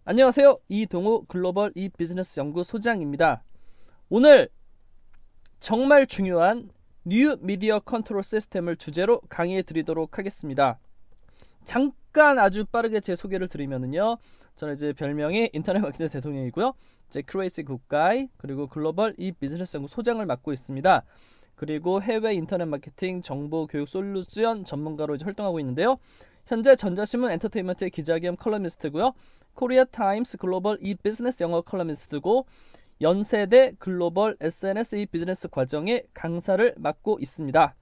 안녕하세요. 이동우 글로벌 이비즈니스 연구 소장입니다. 오늘 정말 중요한 뉴 미디어 컨트롤 시스템을 주제로 강의해 드리도록 하겠습니다. 잠깐 아주 빠르게 제 소개를 드리면은요. 저는 이제 별명이 인터넷 마케팅 대통령이고요. 제 크레이시 굿가이 그리고 글로벌 이비즈니스 연구 소장을 맡고 있습니다. 그리고 해외 인터넷 마케팅 정보 교육 솔루션 전문가로 이제 활동하고 있는데요. 현재 전자신문 엔터테인먼트의 기자 겸 컬럼니스트고요. 코리아 타임스 글로벌 이비즈니스 영어 컬럼니스트고 연세대 글로벌 SNS 이비즈니스 과정의 강사를 맡고 있습니다.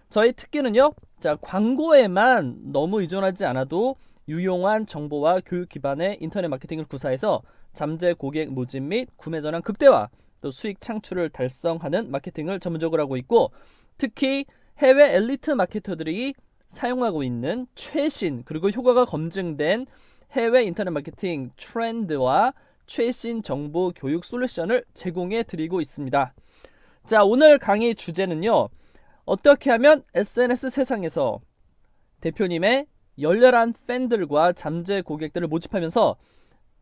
저희 특기는요. 자, 광고에만 너무 의존하지 않아도 유용한 정보와 교육 기반의 인터넷 마케팅을 구사해서 잠재 고객 모집 및 구매 전환 극대화, 또 수익 창출을 달성하는 마케팅을 전문적으로 하고 있고, 특히 해외 엘리트 마케터들이 사용하고 있는 최신 그리고 효과가 검증된 해외 인터넷 마케팅 트렌드와 최신 정보 교육 솔루션을 제공해 드리고 있습니다. 자, 오늘 강의 주제는요. 어떻게 하면 SNS 세상에서 대표님의 열렬한 팬들과 잠재 고객들을 모집하면서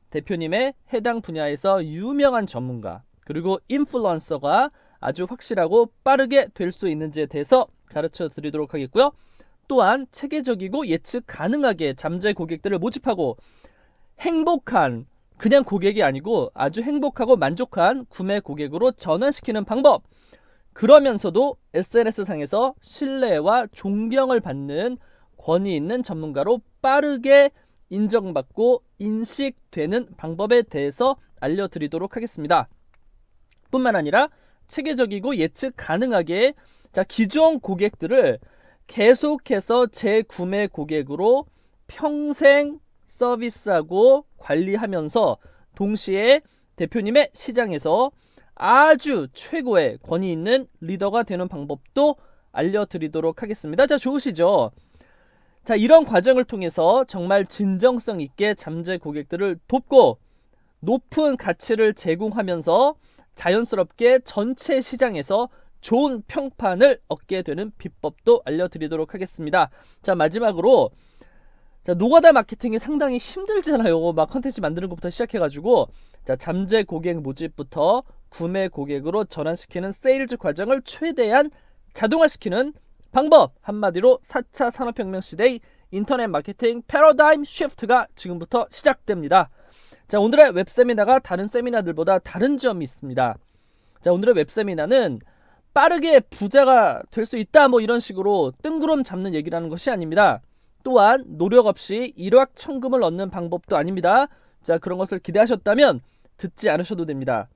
대표님의 해당 분야에서 유명한 전문가 그리고 인플루언서가 아주 확실하고 빠르게 될 수 있는지에 대해서 가르쳐 드리도록 하겠고요. 또한 체계적이고 예측 가능하게 잠재 고객들을 모집하고 행복한 그냥 고객이 아니고 아주 행복하고 만족한 구매 고객으로 전환시키는 방법, 그러면서도 SNS상에서 신뢰와 존경을 받는 권위 있는 전문가로 빠르게 인정받고 인식되는 방법에 대해서 알려드리도록 하겠습니다. 뿐만 아니라 체계적이고 예측 가능하게 기존 고객들을 계속해서 재구매 고객으로 평생 서비스하고 관리하면서 동시에 대표님의 시장에서 아주 최고의 권위 있는 리더가 되는 방법도 알려드리도록 하겠습니다. 자, 좋으시죠? 자, 이런 과정을 통해서 정말 진정성 있게 잠재 고객들을 돕고 높은 가치를 제공하면서 자연스럽게 전체 시장에서 좋은 평판을 얻게 되는 비법도 알려드리도록 하겠습니다. 자, 마지막으로 노가다 마케팅이 상당히 힘들잖아요. 막 컨텐츠 만드는 것부터 시작해가지고 잠재 고객 모집부터 구매 고객으로 전환시키는 세일즈 과정을 최대한 자동화시키는 방법, 한마디로 4차 산업혁명 시대의 인터넷 마케팅 패러다임 쉬프트가 지금부터 시작됩니다. 자, 오늘의 웹세미나가 다른 세미나들보다 다른 점이 있습니다. 자, 오늘의 웹세미나는 빠르게 부자가 될 수 있다 뭐 이런 식으로 뜬구름 잡는 얘기라는 것이 아닙니다. 또한 노력 없이 일확천금을 얻는 방법도 아닙니다. 자, 그런 것을 기대하셨다면 듣지 않으셔도 됩니다.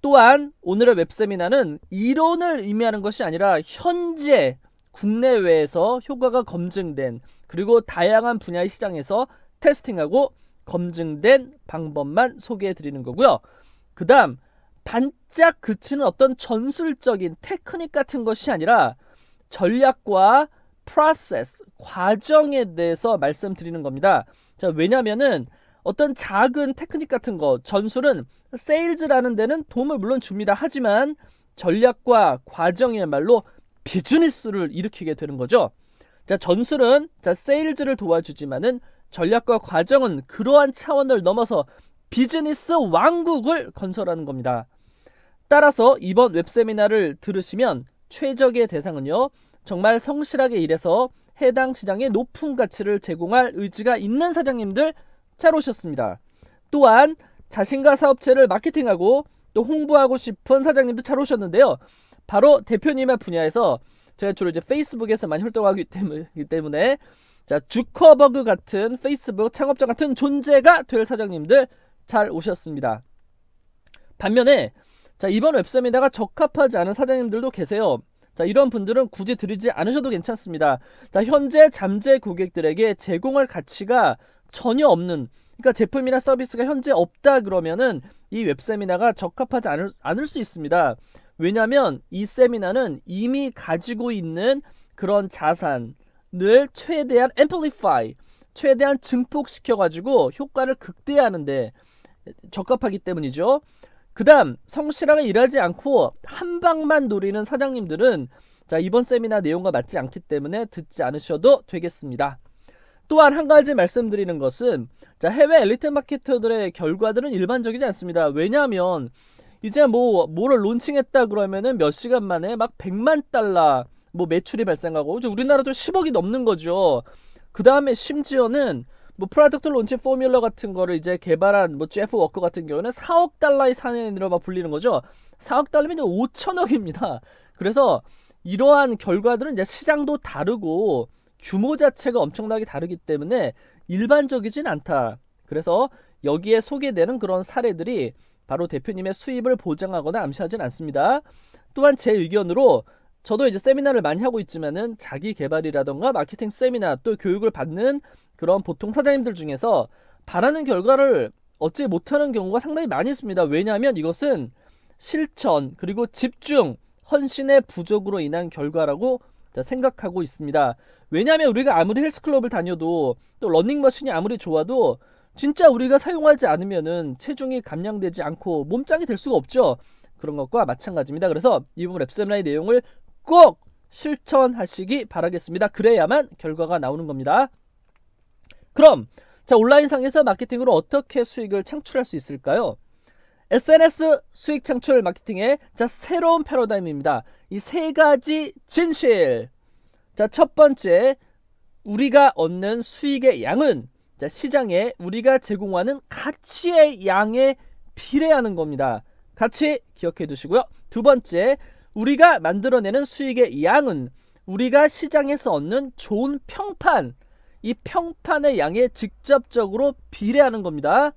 또한 오늘의 웹세미나는 이론을 의미하는 것이 아니라 현재 국내외에서 효과가 검증된 그리고 다양한 분야의 시장에서 테스팅하고 검증된 방법만 소개해 드리는 거고요. 그 다음 반짝 그치는 어떤 전술적인 테크닉 같은 것이 아니라 전략과 프로세스, 과정에 대해서 말씀드리는 겁니다. 자, 왜냐면은 어떤 작은 테크닉 같은 거, 전술은 세일즈라는 데는 도움을 물론 줍니다. 하지만 전략과 과정이야말로 비즈니스를 일으키게 되는 거죠. 자, 전술은 세일즈를 도와주지만은 전략과 과정은 그러한 차원을 넘어서 비즈니스 왕국을 건설하는 겁니다. 따라서 이번 웹세미나를 들으시면 최적의 대상은요, 정말 성실하게 일해서 해당 시장에 높은 가치를 제공할 의지가 있는 사장님들 잘 오셨습니다. 또한 자신과 사업체를 마케팅하고 또 홍보하고 싶은 사장님도 잘 오셨는데요. 바로 대표님의 분야에서 제가 주로 이제 페이스북에서 많이 활동하기 때문에 주커버그 같은 페이스북 창업자 같은 존재가 될 사장님들 잘 오셨습니다. 반면에 이번 웹세미나가 적합하지 않은 사장님들도 계세요. 이런 분들은 굳이 들이지 않으셔도 괜찮습니다. 현재 잠재 고객들에게 제공할 가치가 전혀 없는, 그러니까 제품이나 서비스가 현재 없다 그러면은 이 웹세미나가 적합하지 않을 수 있습니다. 왜냐하면 이 세미나는 이미 가지고 있는 그런 자산을 최대한 amplify, 최대한 증폭시켜가지고 효과를 극대화하는데 적합하기 때문이죠. 그 다음 성실하게 일하지 않고 한 방만 노리는 사장님들은 이번 세미나 내용과 맞지 않기 때문에 듣지 않으셔도 되겠습니다. 또한 한 가지 말씀드리는 것은 자, 해외 엘리트 마케터들의 결과들은 일반적이지 않습니다. 왜냐하면 이제 뭐를 론칭했다 그러면은 몇 시간 만에 막 100만 달러 뭐 매출이 발생하고 우리나라도 10억이 넘는 거죠. 그 다음에 심지어는 뭐 프로덕트 론치 포뮬러 같은 거를 이제 개발한 뭐 제프 워커 같은 경우는 4억 달러의 사내인으로 막 불리는 거죠. 4억 달러면 5천억입니다. 그래서 이러한 결과들은 이제 시장도 다르고 규모 자체가 엄청나게 다르기 때문에 일반적이진 않다. 그래서 여기에 소개되는 그런 사례들이 바로 대표님의 수입을 보장하거나 암시하진 않습니다. 또한 제 의견으로 저도 이제 세미나를 많이 하고 있지만은 자기 개발이라던가 마케팅 세미나 또 교육을 받는 그런 보통 사장님들 중에서 바라는 결과를 얻지 못하는 경우가 상당히 많이 있습니다. 왜냐하면 이것은 실천 그리고 집중 헌신의 부족으로 인한 결과라고 생각하고 있습니다. 왜냐하면 우리가 아무리 헬스클럽을 다녀도 또 러닝머신이 아무리 좋아도 진짜 우리가 사용하지 않으면은 체중이 감량되지 않고 몸짱이 될 수가 없죠. 그런 것과 마찬가지입니다. 그래서 이 부분 랩세미나의 내용을 꼭 실천하시기 바라겠습니다. 그래야만 결과가 나오는 겁니다. 그럼 자, 온라인상에서 마케팅으로 어떻게 수익을 창출할 수 있을까요? SNS 수익 창출 마케팅의 자, 새로운 패러다임입니다. 이 세 가지 진실. 자, 첫 번째, 우리가 얻는 수익의 양은 자, 시장에 우리가 제공하는 가치의 양에 비례하는 겁니다. 가치 기억해 두시고요. 두 번째, 우리가 만들어내는 수익의 양은 우리가 시장에서 얻는 좋은 평판, 이 평판의 양에 직접적으로 비례하는 겁니다.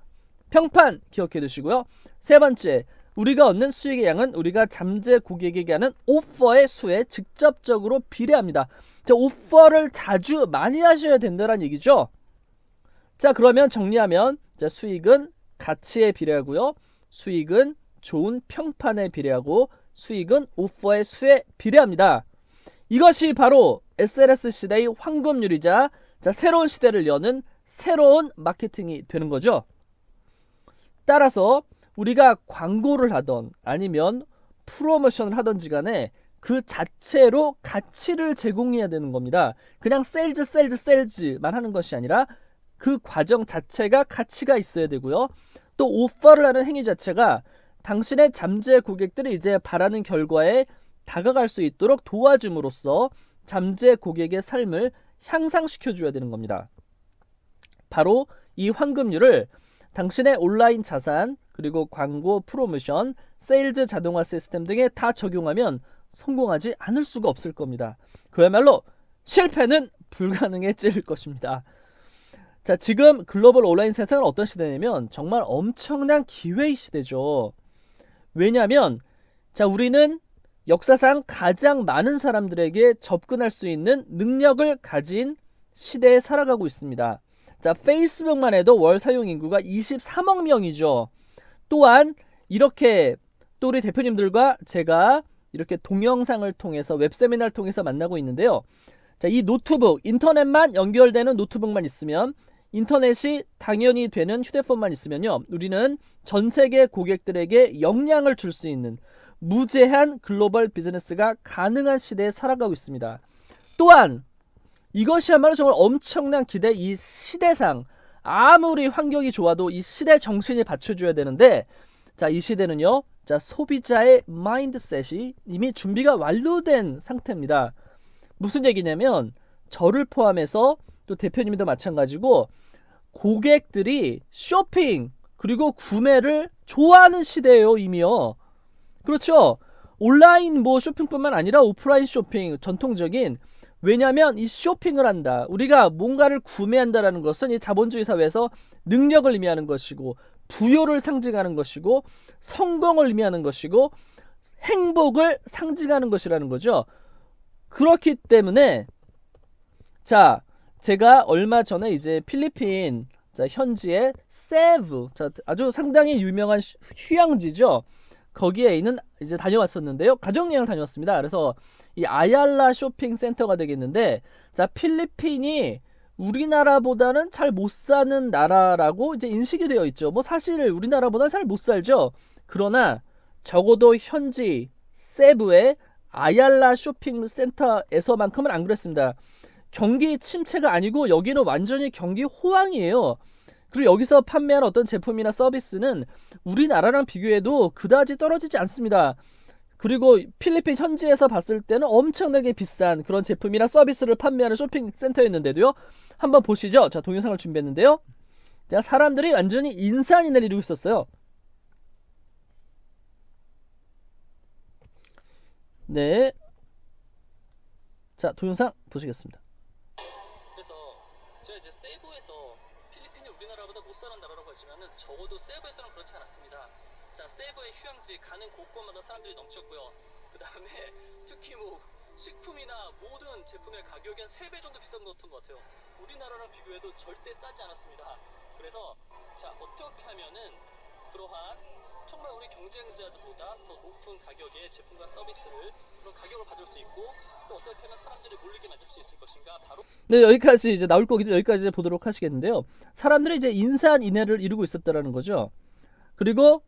평판 기억해 두시고요. 세 번째, 우리가 얻는 수익의 양은 우리가 잠재 고객에게 하는 오퍼의 수에 직접적으로 비례합니다. 자, 오퍼를 자주 많이 하셔야 된다는 얘기죠. 자, 그러면 정리하면 자, 수익은 가치에 비례하고요. 수익은 좋은 평판에 비례하고 수익은 오퍼의 수에 비례합니다. 이것이 바로 SNS 시대의 황금률이자 자, 새로운 시대를 여는 새로운 마케팅이 되는 거죠. 따라서 우리가 광고를 하던 아니면 프로모션을 하던지 간에 그 자체로 가치를 제공해야 되는 겁니다. 그냥 셀즈만 하는 것이 아니라 그 과정 자체가 가치가 있어야 되고요. 또 오퍼를 하는 행위 자체가 당신의 잠재 고객들이 이제 바라는 결과에 다가갈 수 있도록 도와줌으로써 잠재 고객의 삶을 향상시켜줘야 되는 겁니다. 바로 이 황금률을 당신의 온라인 자산 그리고 광고, 프로모션, 세일즈 자동화 시스템 등에 다 적용하면 성공하지 않을 수가 없을 겁니다. 그야말로 실패는 불가능해질 것입니다. 자, 지금 글로벌 온라인 세상은 어떤 시대냐면 정말 엄청난 기회의 시대죠. 왜냐하면 자, 우리는 역사상 가장 많은 사람들에게 접근할 수 있는 능력을 가진 시대에 살아가고 있습니다. 자, 페이스북만 해도 월 사용 인구가 23억 명이죠. 또한 이렇게 또 우리 대표님들과 제가 이렇게 동영상을 통해서 웹세미나를 통해서 만나고 있는데요. 자, 이 노트북, 인터넷만 연결되는 노트북만 있으면 인터넷이 당연히 되는 휴대폰만 있으면요. 우리는 전 세계 고객들에게 영향을 줄 수 있는 무제한 글로벌 비즈니스가 가능한 시대에 살아가고 있습니다. 또한 이것이야말로 정말 엄청난 기대, 이 시대상 아무리 환경이 좋아도 이 시대 정신이 받쳐줘야 되는데 자, 이 시대는요. 자, 소비자의 마인드셋이 이미 준비가 완료된 상태입니다. 무슨 얘기냐면 저를 포함해서 또 대표님도 마찬가지고 고객들이 쇼핑 그리고 구매를 좋아하는 시대예요. 이미요. 그렇죠. 온라인 뭐 쇼핑뿐만 아니라 오프라인 쇼핑 전통적인, 왜냐하면 이 쇼핑을 한다, 우리가 뭔가를 구매한다라는 것은 이 자본주의 사회에서 능력을 의미하는 것이고 부여를 상징하는 것이고 성공을 의미하는 것이고 행복을 상징하는 것이라는 거죠. 그렇기 때문에 자, 제가 얼마 전에 이제 필리핀 자, 현지의 세부, 자, 아주 상당히 유명한 휴양지죠. 거기에 있는 이제 다녀왔었는데요. 가족여행 다녀왔습니다. 그래서 이 아얄라 쇼핑 센터가 되겠는데 자, 필리핀이 우리나라보다는 잘 못 사는 나라라고 이제 인식이 되어 있죠. 뭐 사실 우리나라보다 잘 못 살죠. 그러나 적어도 현지 세부의 아얄라 쇼핑 센터에서만큼은 안 그랬습니다. 경기 침체가 아니고 여기는 완전히 경기 호황이에요. 그리고 여기서 판매한 어떤 제품이나 서비스는 우리나라랑 비교해도 그다지 떨어지지 않습니다. 그리고 필리핀 현지에서 봤을 때는 엄청나게 비싼 그런 제품이나 서비스를 판매하는 쇼핑센터였는데도요. 한번 보시죠. 자, 동영상을 준비했는데요. 자, 사람들이 완전히 인산인해를 이루고 있었어요. 네. 자, 동영상 보시겠습니다. 그래서 제가 이제 세부에서 필리핀이 우리나라보다 못 사는 나라라고 하지만은 적어도 세부에서는 그렇지 않았습니다. 자, 세부의 휴양지 가는 곳곳마다 사람들이 넘쳤고요. 그 다음에 특히 뭐 식품이나 모든 제품의 가격이 한 3배 정도 비싼 것 같아요. 우리나라랑 비교해도 절대 싸지 않았습니다. 그래서 자, 어떻게 하면은 그러한 정말 우리 경쟁자들보다 더 높은 가격의 제품과 서비스를 그런 가격을 받을 수 있고 또 어떻게 하면 사람들이 몰리게 만들 수 있을 것인가 바로 네, 여기까지 이제 나올 거기 여기까지 이제 보도록 하시겠는데요. 사람들이 이제 인산인해를 이루고 있었다라는 거죠. 그리고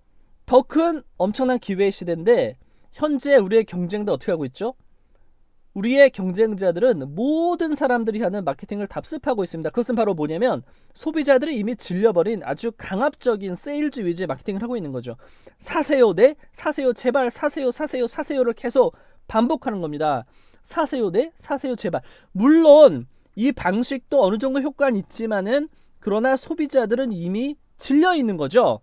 더 큰 엄청난 기회의 시대인데 현재 우리의 경쟁도 어떻게 하고 있죠? 우리의 경쟁자들은 모든 사람들이 하는 마케팅을 답습하고 있습니다. 그것은 바로 뭐냐면 소비자들이 이미 질려버린 아주 강압적인 세일즈 위주의 마케팅을 하고 있는 거죠. 사세요, 네, 사세요, 제발, 사세요, 사세요, 사세요를 계속 반복하는 겁니다. 사세요, 네, 사세요, 제발. 물론 이 방식도 어느 정도 효과는 있지만은 그러나 소비자들은 이미 질려 있는 거죠.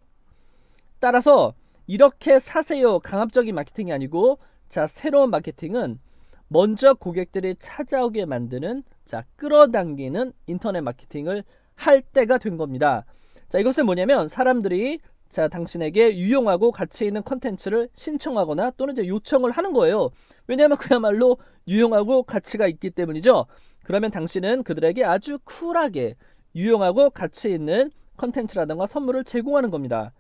따라서 이렇게 사세요 강압적인 마케팅이 아니고 자, 새로운 마케팅은 먼저 고객들이 찾아오게 만드는 자, 끌어당기는 인터넷 마케팅을 할 때가 된 겁니다. 자, 이것은 뭐냐면 사람들이 자, 당신에게 유용하고 가치 있는 컨텐츠를 신청하거나 또는 이제 요청을 하는 거예요. 왜냐하면 그야말로 유용하고 가치가 있기 때문이죠. 그러면 당신은 그들에게 아주 쿨하게 유용하고 가치 있는 컨텐츠라든가 선물을 제공하는 겁니다.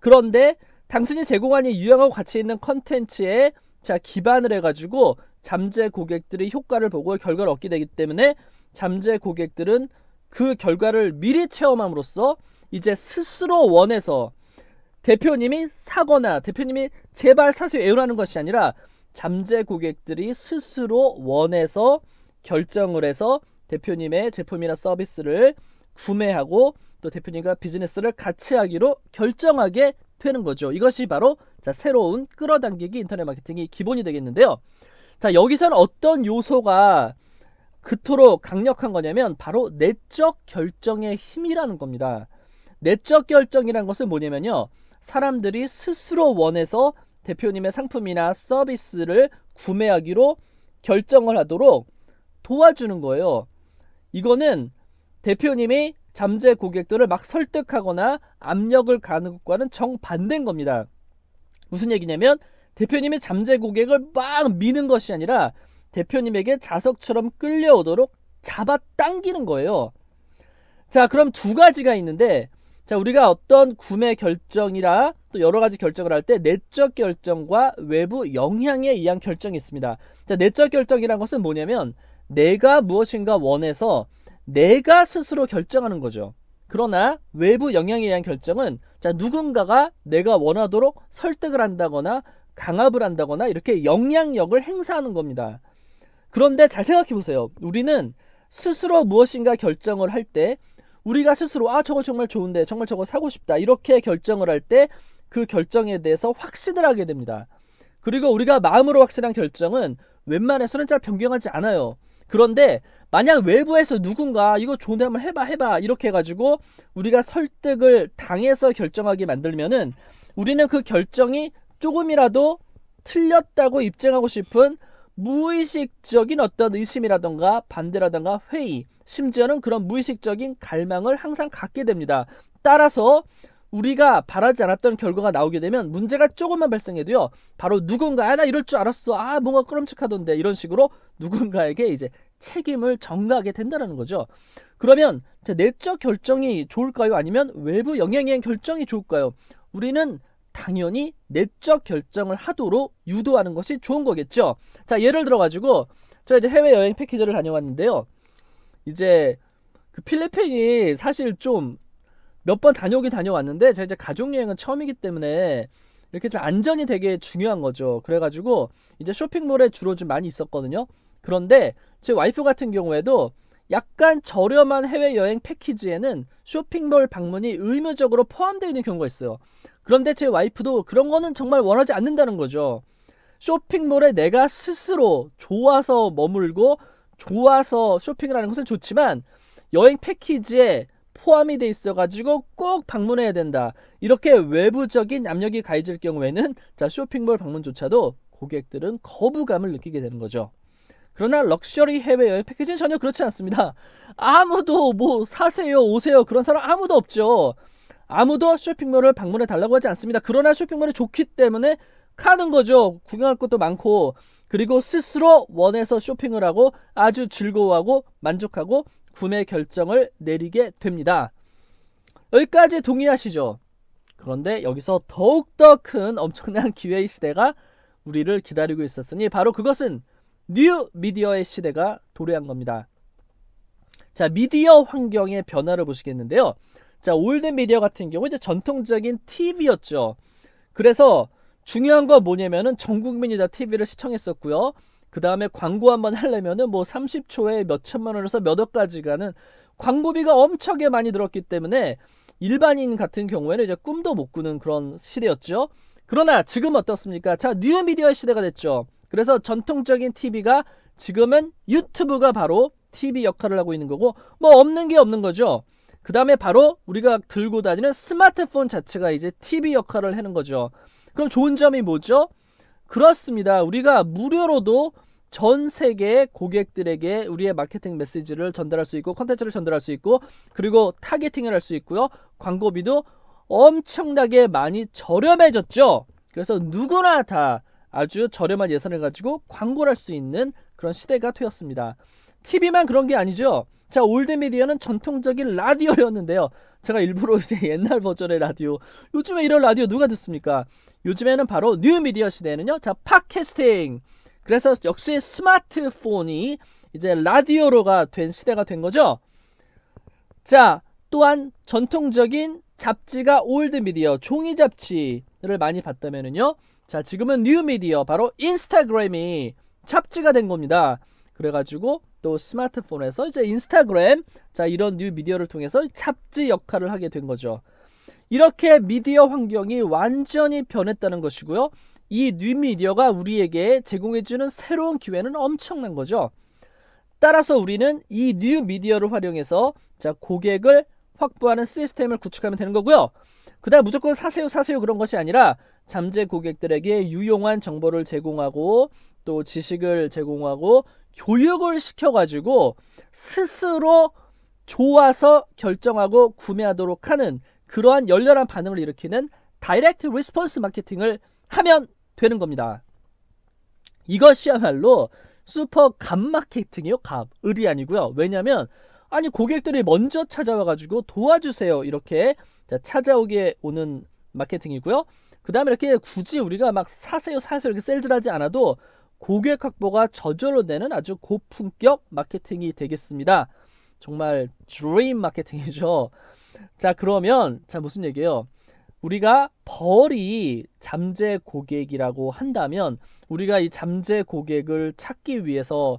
그런데 당신이 제공한 이 유용하고 가치 있는 컨텐츠에 자, 기반을 해가지고 잠재 고객들이 효과를 보고 결과를 얻게 되기 때문에 잠재 고객들은 그 결과를 미리 체험함으로써 이제 스스로 원해서 대표님이 사거나 대표님이 제발 사세요 애원하는 것이 아니라 잠재 고객들이 스스로 원해서 결정을 해서 대표님의 제품이나 서비스를 구매하고 또 대표님과 비즈니스를 같이 하기로 결정하게 되는 거죠. 이것이 바로 자, 새로운 끌어당기기 인터넷 마케팅이 기본이 되겠는데요. 자, 여기서는 어떤 요소가 그토록 강력한 거냐면 바로 내적 결정의 힘이라는 겁니다. 내적 결정이라는 것은 뭐냐면요, 사람들이 스스로 원해서 대표님의 상품이나 서비스를 구매하기로 결정을 하도록 도와주는 거예요. 이거는 대표님이 잠재 고객들을 막 설득하거나 압력을 가하는 것과는 정반대인 겁니다. 무슨 얘기냐면 대표님이 잠재 고객을 막 미는 것이 아니라 대표님에게 자석처럼 끌려오도록 잡아당기는 거예요. 자, 그럼 두 가지가 있는데 자, 우리가 어떤 구매 결정이라 또 여러 가지 결정을 할 때 내적 결정과 외부 영향에 의한 결정이 있습니다. 자, 내적 결정이란 것은 뭐냐면 내가 무엇인가 원해서 내가 스스로 결정하는 거죠. 그러나 외부 영향에 의한 결정은 자, 누군가가 내가 원하도록 설득을 한다거나 강압을 한다거나 이렇게 영향력을 행사하는 겁니다. 그런데 잘 생각해 보세요. 우리는 스스로 무엇인가 결정을 할 때 우리가 스스로 저거 정말 좋은데 정말 저거 사고 싶다 이렇게 결정을 할 때 그 결정에 대해서 확신을 하게 됩니다. 그리고 우리가 마음으로 확신한 결정은 웬만해서는 잘 변경하지 않아요. 그런데 만약 외부에서 누군가 이거 좋은데 한번 해봐 이렇게 해가지고 우리가 설득을 당해서 결정하게 만들면은 우리는 그 결정이 조금이라도 틀렸다고 입증하고 싶은 무의식적인 어떤 의심이라던가 반대라던가 회의, 심지어는 그런 무의식적인 갈망을 항상 갖게 됩니다. 따라서 우리가 바라지 않았던 결과가 나오게 되면 문제가 조금만 발생해도요, 바로 누군가 나 이럴 줄 알았어, 뭔가 끔찍하던데 이런 식으로 누군가에게 이제 책임을 전가하게 된다는 거죠. 그러면 내적 결정이 좋을까요? 아니면 외부 영향에 의한 결정이 좋을까요? 우리는 당연히 내적 결정을 하도록 유도하는 것이 좋은 거겠죠. 자, 예를 들어 가지고 제가 이제 해외 여행 패키지를 다녀왔는데요. 이제 그 필리핀이 사실 좀 몇 번 다녀왔는데 제가 이제 가족 여행은 처음이기 때문에 이렇게 좀 안전이 되게 중요한 거죠. 그래가지고 이제 쇼핑몰에 주로 좀 많이 있었거든요. 그런데 제 와이프 같은 경우에도 약간 저렴한 해외여행 패키지에는 쇼핑몰 방문이 의무적으로 포함되어 있는 경우가 있어요. 그런데 제 와이프도 그런 거는 정말 원하지 않는다는 거죠. 쇼핑몰에 내가 스스로 좋아서 머물고 좋아서 쇼핑을 하는 것은 좋지만 여행 패키지에 포함이 돼 있어가지고 꼭 방문해야 된다. 이렇게 외부적인 압력이 가해질 경우에는 자, 쇼핑몰 방문조차도 고객들은 거부감을 느끼게 되는 거죠. 그러나 럭셔리 해외여행 패키지는 전혀 그렇지 않습니다. 아무도 뭐 사세요, 오세요 그런 사람 아무도 없죠. 아무도 쇼핑몰을 방문해 달라고 하지 않습니다. 그러나 쇼핑몰이 좋기 때문에 가는 거죠. 구경할 것도 많고, 그리고 스스로 원해서 쇼핑을 하고 아주 즐거워하고 만족하고 구매 결정을 내리게 됩니다. 여기까지 동의하시죠? 그런데 여기서 더욱더 큰 엄청난 기회의 시대가 우리를 기다리고 있었으니 바로 그것은 뉴 미디어의 시대가 도래한 겁니다. 자, 미디어 환경의 변화를 보시겠는데요. 자, 올드 미디어 같은 경우 이제 전통적인 TV였죠. 그래서 중요한 건 뭐냐면은 전 국민이 다 TV를 시청했었고요. 그 다음에 광고 한번 하려면은 뭐 30초에 몇 천만 원에서 몇 억까지 가는 광고비가 엄청나게 많이 들었기 때문에 일반인 같은 경우에는 이제 꿈도 못 꾸는 그런 시대였죠. 그러나 지금 어떻습니까? 자, 뉴 미디어의 시대가 됐죠. 그래서 전통적인 TV가 지금은 유튜브가 바로 TV 역할을 하고 있는 거고, 뭐 없는 게 없는 거죠. 그 다음에 바로 우리가 들고 다니는 스마트폰 자체가 이제 TV 역할을 하는 거죠. 그럼 좋은 점이 뭐죠? 그렇습니다. 우리가 무료로도 전 세계 고객들에게 우리의 마케팅 메시지를 전달할 수 있고 컨텐츠를 전달할 수 있고, 그리고 타겟팅을 할 수 있고요. 광고비도 엄청나게 많이 저렴해졌죠. 그래서 누구나 다 아주 저렴한 예산을 가지고 광고를 할 수 있는 그런 시대가 되었습니다. TV만 그런 게 아니죠. 자, 올드미디어는 전통적인 라디오였는데요. 제가 일부러 이제 옛날 버전의 라디오, 요즘에 이런 라디오 누가 듣습니까? 요즘에는 바로 뉴미디어 시대에는요, 자, 팟캐스팅. 그래서 역시 스마트폰이 이제 라디오로가 된 시대가 된 거죠. 자, 또한 전통적인 잡지가 올드미디어, 종이 잡지를 많이 봤다면은요, 자, 지금은 뉴미디어, 바로 인스타그램이 잡지가 된 겁니다. 그래가지고 또 스마트폰에서 이제 인스타그램, 자, 이런 뉴미디어를 통해서 잡지 역할을 하게 된 거죠. 이렇게 미디어 환경이 완전히 변했다는 것이고요. 이 뉴미디어가 우리에게 제공해주는 새로운 기회는 엄청난 거죠. 따라서 우리는 이 뉴미디어를 활용해서 자, 고객을 확보하는 시스템을 구축하면 되는 거고요. 그 다음 무조건 사세요 그런 것이 아니라 잠재 고객들에게 유용한 정보를 제공하고 또 지식을 제공하고 교육을 시켜가지고 스스로 좋아서 결정하고 구매하도록 하는 그러한 열렬한 반응을 일으키는 다이렉트 리스폰스 마케팅을 하면 되는 겁니다. 이것이야말로 슈퍼 갑 마케팅이요. 갑, 을이 아니고요. 왜냐하면 아니 고객들이 먼저 찾아와가지고 도와주세요 이렇게 찾아오게 오는 마케팅이고요. 그 다음에 이렇게 굳이 우리가 막 사세요 이렇게 셀즈하지 않아도 고객 확보가 저절로 되는 아주 고품격 마케팅이 되겠습니다. 정말 드림 마케팅이죠. 자, 그러면 자, 무슨 얘기예요? 우리가 벌이 잠재 고객이라고 한다면 우리가 이 잠재 고객을 찾기 위해서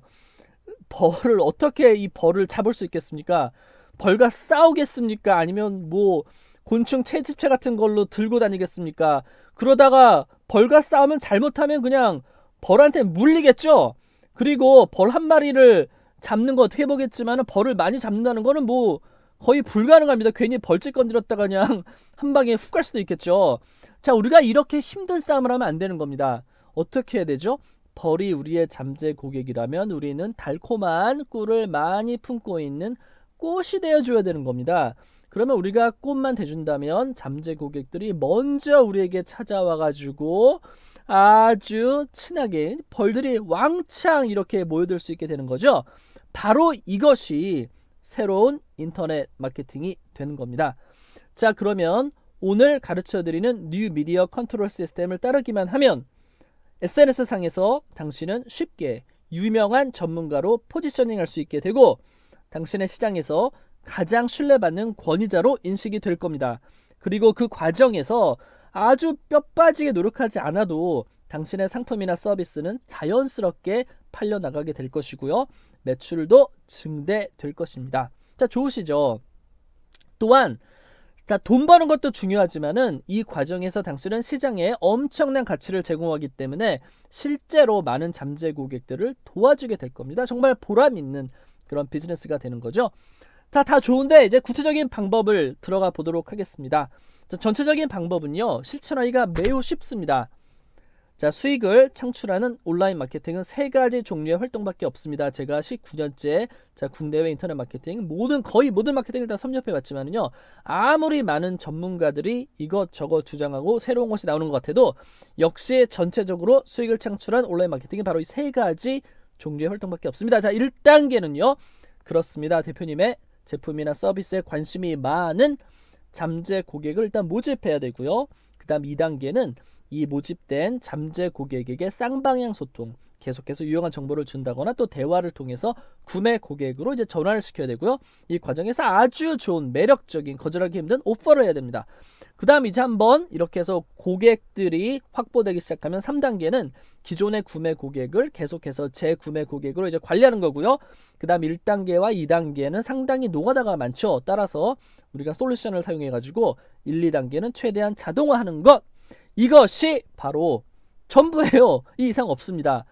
벌을 어떻게 이 벌을 잡을 수 있겠습니까? 벌과 싸우겠습니까? 아니면 뭐 곤충 채집체 같은 걸로 들고 다니겠습니까? 그러다가 벌과 싸우면 잘못하면 그냥 벌한테 물리겠죠? 그리고 벌 한 마리를 잡는 거 어떻게 해보겠지만 벌을 많이 잡는다는 거는 뭐 거의 불가능합니다. 괜히 벌집 건드렸다가 그냥 한 방에 훅 갈 수도 있겠죠. 자, 우리가 이렇게 힘든 싸움을 하면 안 되는 겁니다. 어떻게 해야 되죠? 벌이 우리의 잠재 고객이라면 우리는 달콤한 꿀을 많이 품고 있는 꽃이 되어줘야 되는 겁니다. 그러면 우리가 꽃만 대준다면 잠재 고객들이 먼저 우리에게 찾아와가지고 아주 친하게 벌들이 왕창 이렇게 모여들 수 있게 되는 거죠. 바로 이것이 새로운 인터넷 마케팅이 되는 겁니다. 자, 그러면 오늘 가르쳐드리는 뉴 미디어 컨트롤 시스템을 따르기만 하면 SNS 상에서 당신은 쉽게 유명한 전문가로 포지셔닝 할 수 있게 되고 당신의 시장에서 가장 신뢰받는 권위자로 인식이 될 겁니다. 그리고 그 과정에서 아주 뼈 빠지게 노력하지 않아도 당신의 상품이나 서비스는 자연스럽게 팔려나가게 될 것이고요. 매출도 증대될 것입니다. 자, 좋으시죠? 또한 자, 돈 버는 것도 중요하지만은 이 과정에서 당신은 시장에 엄청난 가치를 제공하기 때문에 실제로 많은 잠재 고객들을 도와주게 될 겁니다. 정말 보람 있는 그런 비즈니스가 되는 거죠. 자, 다 좋은데 이제 구체적인 방법을 들어가 보도록 하겠습니다. 자, 전체적인 방법은요, 실천하기가 매우 쉽습니다. 자, 수익을 창출하는 온라인 마케팅은 세 가지 종류의 활동밖에 없습니다. 제가 19년째 자, 국내외 인터넷 마케팅 거의 모든 마케팅을 다 섭렵해 봤지만요, 아무리 많은 전문가들이 이것저것 주장하고 새로운 것이 나오는 것 같아도 역시 전체적으로 수익을 창출한 온라인 마케팅이 바로 이 세 가지 종류의 활동밖에 없습니다. 자, 1단계는요 그렇습니다. 대표님의 제품이나 서비스에 관심이 많은 잠재 고객을 일단 모집해야 되고요. 그 다음 2단계는 이 모집된 잠재 고객에게 쌍방향 소통, 계속해서 유용한 정보를 준다거나 또 대화를 통해서 구매 고객으로 이제 전환을 시켜야 되고요. 이 과정에서 아주 좋은 매력적인, 거절하기 힘든 오퍼를 해야 됩니다. 그 다음 이제 한번 이렇게 해서 고객들이 확보되기 시작하면 3단계는 기존의 구매 고객을 계속해서 재구매 고객으로 이제 관리하는 거고요. 그 다음 1단계와 2단계는 상당히 노가다가 많죠. 따라서 우리가 솔루션을 사용해 가지고 1, 2단계는 최대한 자동화하는 것, 이것이 바로 전부예요. 이 이상 없습니다.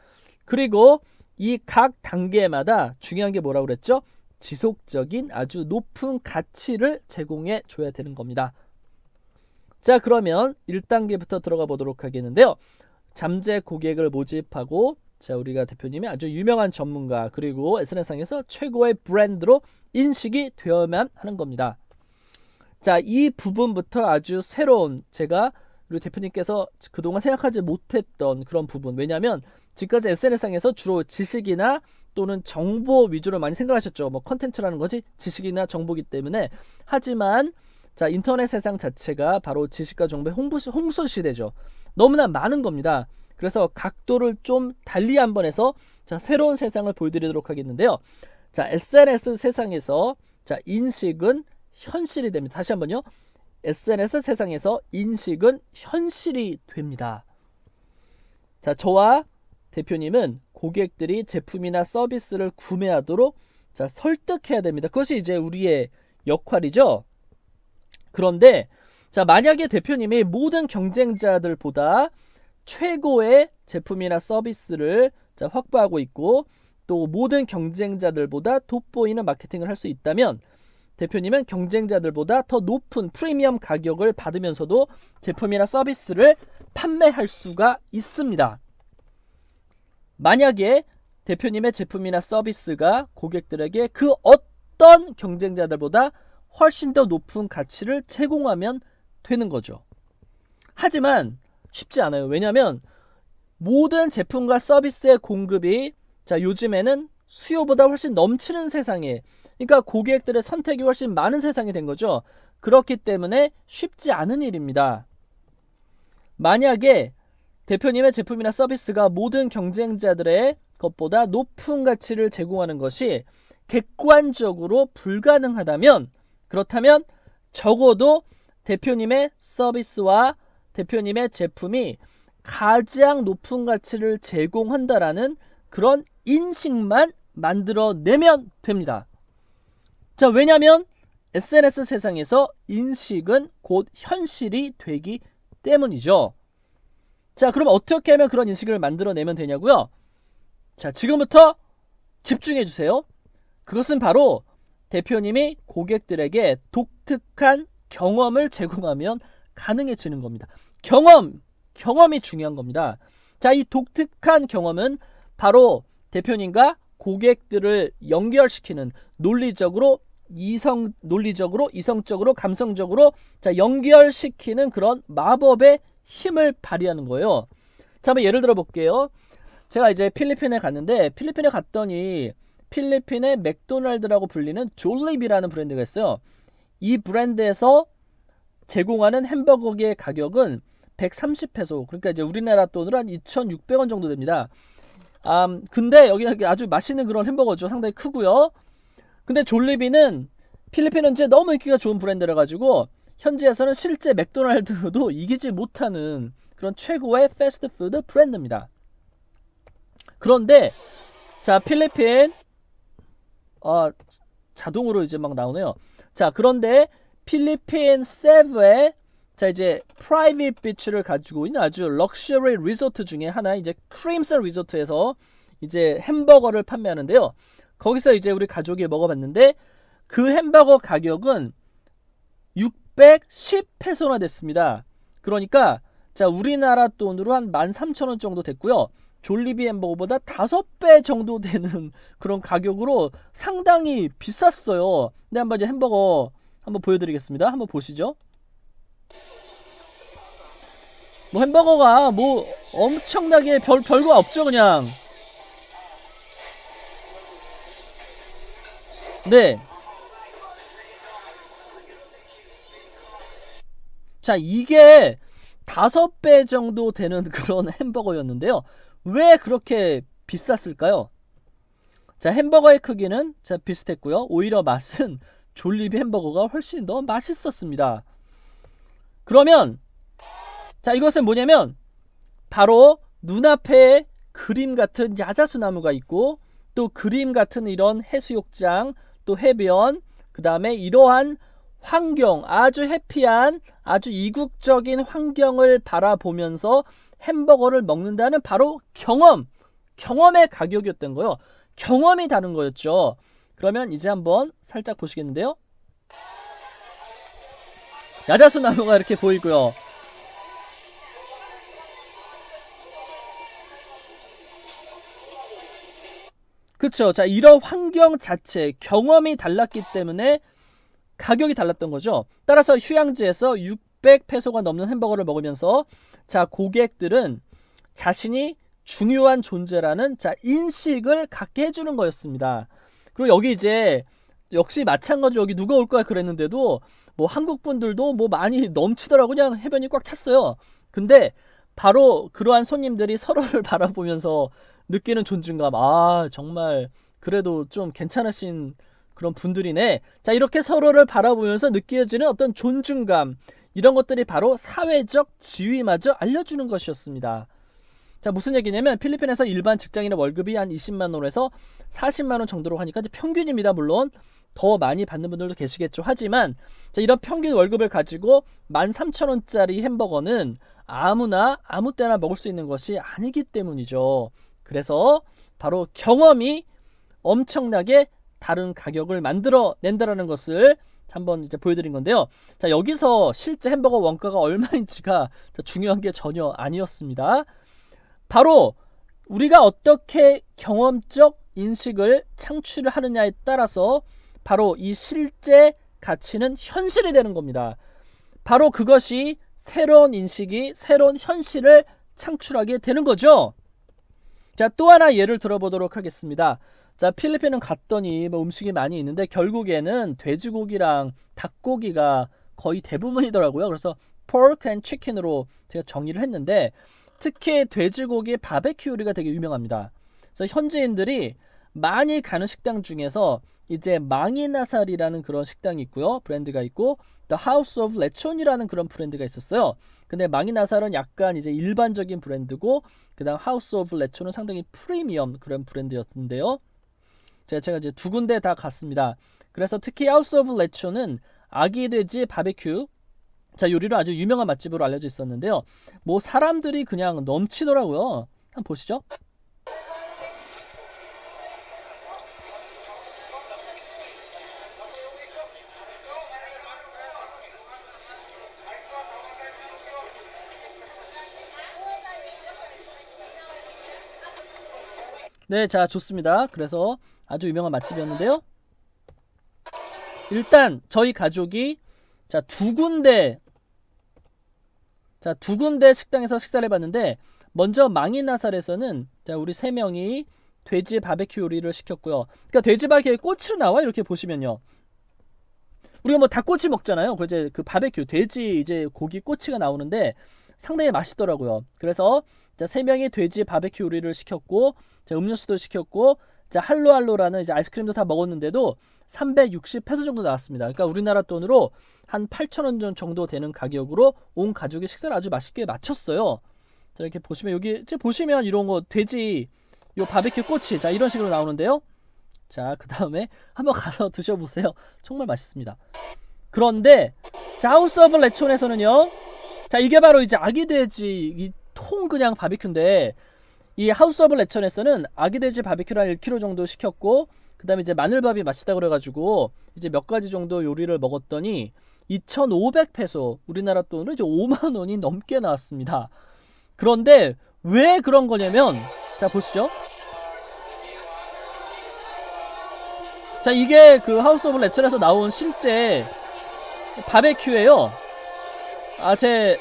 그리고 이 각 단계마다 중요한 게 뭐라고 그랬죠? 지속적인 아주 높은 가치를 제공해 줘야 되는 겁니다. 자, 그러면 1단계부터 들어가 보도록 하겠는데요. 잠재 고객을 모집하고, 자, 우리가 대표님이 아주 유명한 전문가 그리고 SNS상에서 최고의 브랜드로 인식이 되어야만 하는 겁니다. 자, 이 부분부터 아주 새로운, 제가 우리 대표님께서 그동안 생각하지 못했던 그런 부분, 왜냐하면 지금까지 SNS상에서 주로 지식이나 또는 정보 위주로 많이 생각하셨죠. 뭐 컨텐츠라는 것이 지식이나 정보기 때문에. 하지만 자, 인터넷 세상 자체가 바로 지식과 정보의 홍수 시대죠. 너무나 많은 겁니다. 그래서 각도를 좀 달리 한번 해서 자, 새로운 세상을 보여드리도록 하겠는데요. 자, SNS 세상에서 자, 인식은 현실이 됩니다. 다시 한번요. SNS 세상에서 인식은 현실이 됩니다. 자, 저와 대표님은 고객들이 제품이나 서비스를 구매하도록 자, 설득해야 됩니다. 그것이 이제 우리의 역할이죠. 그런데 자, 만약에 대표님이 모든 경쟁자들보다 최고의 제품이나 서비스를 자, 확보하고 있고 또 모든 경쟁자들보다 돋보이는 마케팅을 할 수 있다면 대표님은 경쟁자들보다 더 높은 프리미엄 가격을 받으면서도 제품이나 서비스를 판매할 수가 있습니다. 만약에 대표님의 제품이나 서비스가 고객들에게 그 어떤 경쟁자들보다 훨씬 더 높은 가치를 제공하면 되는 거죠. 하지만 쉽지 않아요. 왜냐하면 모든 제품과 서비스의 공급이 자, 요즘에는 수요보다 훨씬 넘치는 세상에, 그러니까 고객들의 선택이 훨씬 많은 세상이 된 거죠. 그렇기 때문에 쉽지 않은 일입니다. 만약에 대표님의 제품이나 서비스가 모든 경쟁자들의 것보다 높은 가치를 제공하는 것이 객관적으로 불가능하다면, 그렇다면 적어도 대표님의 서비스와 대표님의 제품이 가장 높은 가치를 제공한다라는 그런 인식만 만들어내면 됩니다. 자, 왜냐하면 SNS 세상에서 인식은 곧 현실이 되기 때문이죠. 자, 그럼 어떻게 하면 그런 인식을 만들어내면 되냐고요? 자, 지금부터 집중해 주세요. 그것은 바로 대표님이 고객들에게 독특한 경험을 제공하면 가능해지는 겁니다. 경험이 중요한 겁니다. 자, 이 독특한 경험은 바로 대표님과 고객들을 연결시키는 논리적으로, 이성적으로, 감성적으로 자, 연결시키는 그런 마법의 힘을 발휘하는 거예요. 자, 한번 예를 들어 볼게요. 제가 이제 필리핀에 갔는데, 필리핀에 갔더니 필리핀의 맥도날드라고 불리는 졸리비라는 브랜드가 있어요. 이 브랜드에서 제공하는 햄버거의 가격은 130페소, 그러니까 이제 우리나라 돈으로 한 2,600원 정도 됩니다. 근데 여기 아주 맛있는 그런 햄버거죠. 상당히 크고요. 근데 졸리비는 필리핀은 이제 너무 인기가 좋은 브랜드라 가지고 현지에서는 실제 맥도날드도 이기지 못하는 그런 최고의 패스트푸드 브랜드입니다. 그런데 자, 필리핀 자동으로 이제 막 나오네요. 자, 그런데 필리핀 세부의 자 이제 프라이빗 비치를 가지고 있는 아주 럭셔리 리조트 중에 하나 이제 크림슨 리조트에서 이제 햄버거를 판매하는데요. 거기서 이제 우리 가족이 먹어봤는데 그 햄버거 가격은 610페소나 됐습니다. 그러니까 자 우리나라 돈으로 한 13,000원 정도 됐고요. 졸리비 햄버거보다 5배 정도 되는 그런 가격으로 상당히 비쌌어요. 근데 한번 이제 햄버거 한번 보여드리겠습니다. 한번 보시죠. 뭐 햄버거가 뭐 엄청나게 별거 없죠 그냥. 네. 자 이게 5배 정도 되는 그런 햄버거였는데요. 왜 그렇게 비쌌을까요? 자 햄버거의 크기는 자 비슷했고요. 오히려 맛은 졸리비 햄버거가 훨씬 더 맛있었습니다. 그러면 자 이것은 뭐냐면 바로 눈앞에 그림 같은 야자수 나무가 있고 또 그림 같은 이런 해수욕장 또 해변 그 다음에 이러한 환경 아주 해피한 아주 이국적인 환경을 바라보면서 햄버거를 먹는다는 바로 경험의 가격이었던 거예요. 경험이 다른 거였죠. 그러면 이제 한번 살짝 보시겠는데요. 야자수 나무가 이렇게 보이고요. 그쵸. 자, 이런 환경 자체, 경험이 달랐기 때문에 가격이 달랐던 거죠. 따라서 휴양지에서 600페소가 넘는 햄버거를 먹으면서 자, 고객들은 자신이 중요한 존재라는 자, 인식을 갖게 해주는 거였습니다. 그리고 여기 이제 역시 마찬가지로 여기 누가 올 거야 그랬는데도 뭐 한국 분들도 뭐 많이 넘치더라고. 그냥 해변이 꽉 찼어요. 근데 바로 그러한 손님들이 서로를 바라보면서 느끼는 존중감. 아 정말 그래도 좀 괜찮으신 그런 분들이네. 자 이렇게 서로를 바라보면서 느껴지는 어떤 존중감 이런 것들이 바로 사회적 지위마저 알려주는 것이었습니다. 자 무슨 얘기냐면 필리핀에서 일반 직장인의 월급이 한 20만원에서 40만원 정도로 하니까 이제 평균입니다. 물론 더 많이 받는 분들도 계시겠죠. 하지만 자, 이런 평균 월급을 가지고 13,000원짜리 햄버거는 아무나 아무 때나 먹을 수 있는 것이 아니기 때문이죠. 그래서 바로 경험이 엄청나게 다른 가격을 만들어 낸다라는 것을 한번 이제 보여드린 건데요. 자 여기서 실제 햄버거 원가가 얼마인지가 중요한 게 전혀 아니었습니다. 바로 우리가 어떻게 경험적 인식을 창출을 하느냐에 따라서 바로 이 실제 가치는 현실이 되는 겁니다. 바로 그것이 새로운 인식이 새로운 현실을 창출하게 되는 거죠. 자, 또 하나 예를 들어보도록 하겠습니다. 자, 필리핀은 갔더니 뭐 음식이 많이 있는데 결국에는 돼지고기랑 닭고기가 거의 대부분이더라고요. 그래서 pork and chicken으로 제가 정의를 했는데 특히 돼지고기 바베큐 요리가 되게 유명합니다. 그래서 현지인들이 많이 가는 식당 중에서 이제 망이나살이라는 그런 식당이 있고요. 브랜드가 있고 The House of Lechon이라는 그런 브랜드가 있었어요. 근데 망이나살은 약간 이제 일반적인 브랜드고 그다음 House of Lechon은 상당히 프리미엄 그런 브랜드였는데요. 제가 이제 두 군데 다 갔습니다. 그래서 특히 House of Lechon은 아기 돼지 바베큐 자 요리로 아주 유명한 맛집으로 알려져 있었는데요. 뭐 사람들이 그냥 넘치더라고요. 한번 보시죠. 네, 자 좋습니다. 그래서 아주 유명한 맛집이었는데요. 일단 저희 가족이 두 군데 식당에서 식사를 해봤는데 먼저 망이나살에서는 우리 3명이 돼지 바베큐 요리를 시켰고요. 그러니까 돼지 바베큐에 꼬치로 나와 이렇게 보시면요. 우리가 뭐 닭꼬치 먹잖아요. 그 이제 그 바베큐 돼지 이제 고기 꼬치가 나오는데 상당히 맛있더라고요. 그래서 3명이 돼지 바베큐 요리를 시켰고 음료수도 시켰고 할로할로라는 이제 아이스크림도 다 먹었는데도 360페소 정도 나왔습니다. 그러니까 우리나라 돈으로 한 8,000원 정도 되는 가격으로 온 가족이 식사를 아주 맛있게 마쳤어요. 자 이렇게 보시면 여기 보시면 이런 거 돼지 요 바베큐 꼬치 자 이런 식으로 나오는데요. 자, 그 다음에 한번 가서 드셔보세요. 정말 맛있습니다. 그런데 자, 하우스 오브 레촌에서는요, 자, 이게 바로 이제 아기 돼지 이 통 그냥 바비큐인데, 이 하우스 오브 레촌에서는 아기 돼지 바비큐를 한 1kg 정도 시켰고, 그 다음에 이제 마늘밥이 맛있다 그래가지고 이제 몇 가지 정도 요리를 먹었더니 2,500페소, 우리나라 돈으로 이제 5만 원이 넘게 나왔습니다. 그런데 왜 그런 거냐면, 자, 보시죠. 자, 이게 그 하우스 오브 레천에서 나온 실제 바베큐예요. 아, 제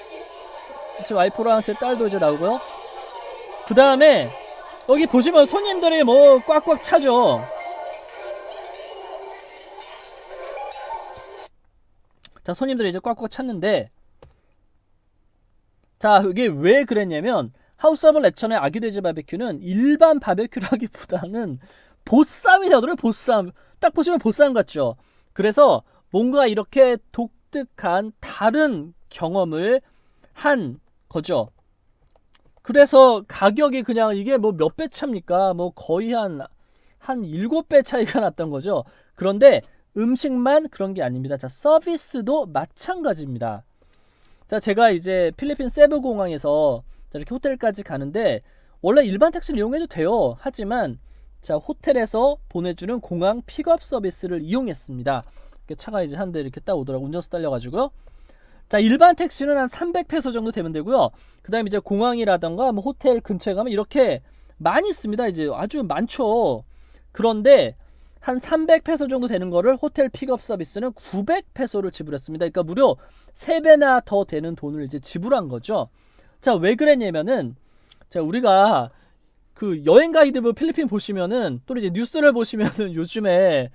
와이프랑 제 딸도 이제 나오고요. 그 다음에 여기 보시면 손님들이 뭐 꽉꽉 차죠. 자, 손님들이 이제 꽉꽉 찼는데, 자, 이게 왜 그랬냐면, 하우스 오브 레천의 아기 돼지 바베큐는 일반 바베큐라기보다는 보쌈이 나더라고요. 보쌈. 딱 보시면 보쌈 같죠. 그래서 뭔가 이렇게 독특한 다른 경험을 한 거죠. 그래서 가격이 그냥 이게 뭐 몇 배 차입니까? 뭐 거의 한 7배 차이가 났던 거죠. 그런데 음식만 그런 게 아닙니다. 자, 서비스도 마찬가지입니다. 자, 제가 이제 필리핀 세부 공항에서 이렇게 호텔까지 가는데, 원래 일반 택시를 이용해도 돼요. 하지만 자, 호텔에서 보내주는 공항 픽업 서비스를 이용했습니다. 차가 이제 한 대 이렇게 딱 오더라고. 운전수 딸려가지고요. 자, 일반 택시는 한 300페소 정도 되면 되고요. 그 다음에 이제 공항이라던가 뭐 호텔 근처에 가면 이렇게 많이 있습니다. 이제 아주 많죠. 그런데 한 300페소 정도 되는 거를 호텔 픽업 서비스는 900페소를 지불했습니다. 그러니까 무려 3배나 더 되는 돈을 이제 지불한 거죠. 자, 왜 그랬냐면은, 자, 우리가 그 여행 가이드북 필리핀 보시면은, 또 이제 뉴스를 보시면은 요즘에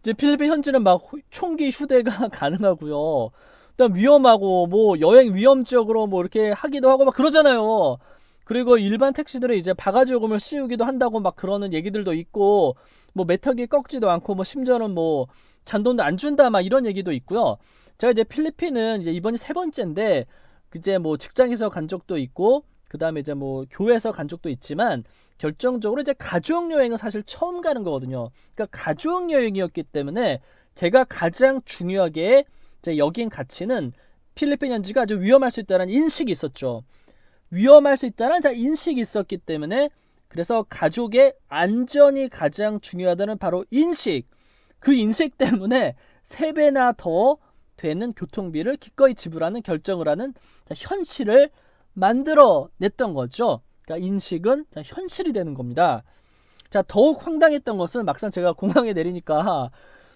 이제 필리핀 현지는 막 총기 휴대가 가능하고요. 그다음 위험하고 뭐 여행 위험 지역으로 뭐 이렇게 하기도 하고 막 그러잖아요. 그리고 일반 택시들은 이제 바가지 요금을 씌우기도 한다고 막 그러는 얘기들도 있고, 뭐 매턱이 꺾지도 않고 뭐 심지어는 뭐 잔돈도 안 준다 막 이런 얘기도 있고요. 제가 이제 필리핀은 이제 이번이 3번째인데, 이제 뭐 직장에서 간 적도 있고, 그 다음에 이제 뭐 교회에서 간 적도 있지만, 결정적으로 이제 가족 여행은 사실 처음 가는 거거든요. 그러니까 가족 여행이었기 때문에 제가 가장 중요하게 이제 여긴 가치는, 필리핀 현지가 아주 위험할 수 있다는 인식이 있었죠. 위험할 수 있다는 인식이 있었기 때문에, 그래서 가족의 안전이 가장 중요하다는 바로 인식, 그 인식 때문에 3배나 더 되는 교통비를 기꺼이 지불하는 결정을 하는 현실을 만들어냈던 거죠. 그러니까 인식은 현실이 되는 겁니다. 자, 더욱 황당했던 것은 막상 제가 공항에 내리니까,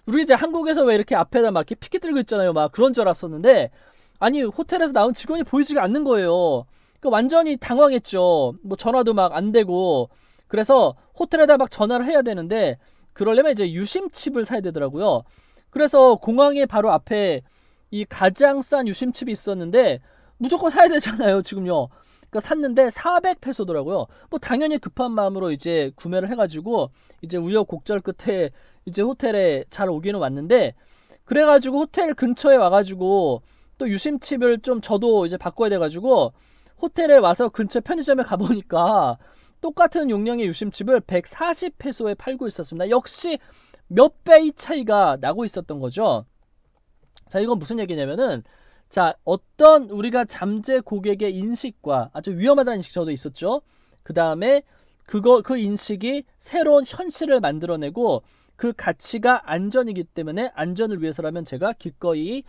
우리 이제 한국에서 왜 이렇게 앞에다 막 이렇게 피켓 들고 있잖아요. 막 그런 줄 알았었는데, 아니, 호텔에서 나온 직원이 보이지가 않는 거예요. 그러니까 완전히 당황했죠. 뭐 전화도 막 안 되고. 그래서 호텔에다 막 전화를 해야 되는데, 그러려면 이제 유심칩을 사야 되더라고요. 그래서 공항에 바로 앞에 이 가장 싼 유심칩이 있었는데, 무조건 사야 되잖아요, 지금요. 그러니까 샀는데 400페소더라고요. 뭐 당연히 급한 마음으로 이제 구매를 해가지고 이제 우여곡절 끝에 이제 호텔에 잘 오기는 왔는데, 그래가지고 호텔 근처에 와가지고 또 유심칩을 좀 저도 이제 바꿔야 돼가지고 호텔에 와서 근처 편의점에 가보니까 똑같은 용량의 유심칩을 140페소에 팔고 있었습니다. 역시 몇 배의 차이가 나고 있었던 거죠. 자, 이건 무슨 얘기냐면은, 자, 어떤 우리가 잠재 고객의 인식과 아주 위험하다는 인식 저도 있었죠. 그 다음에 그 인식이 새로운 현실을 만들어내고, 그 가치가 안전이기 때문에 안전을 위해서라면 제가 기꺼이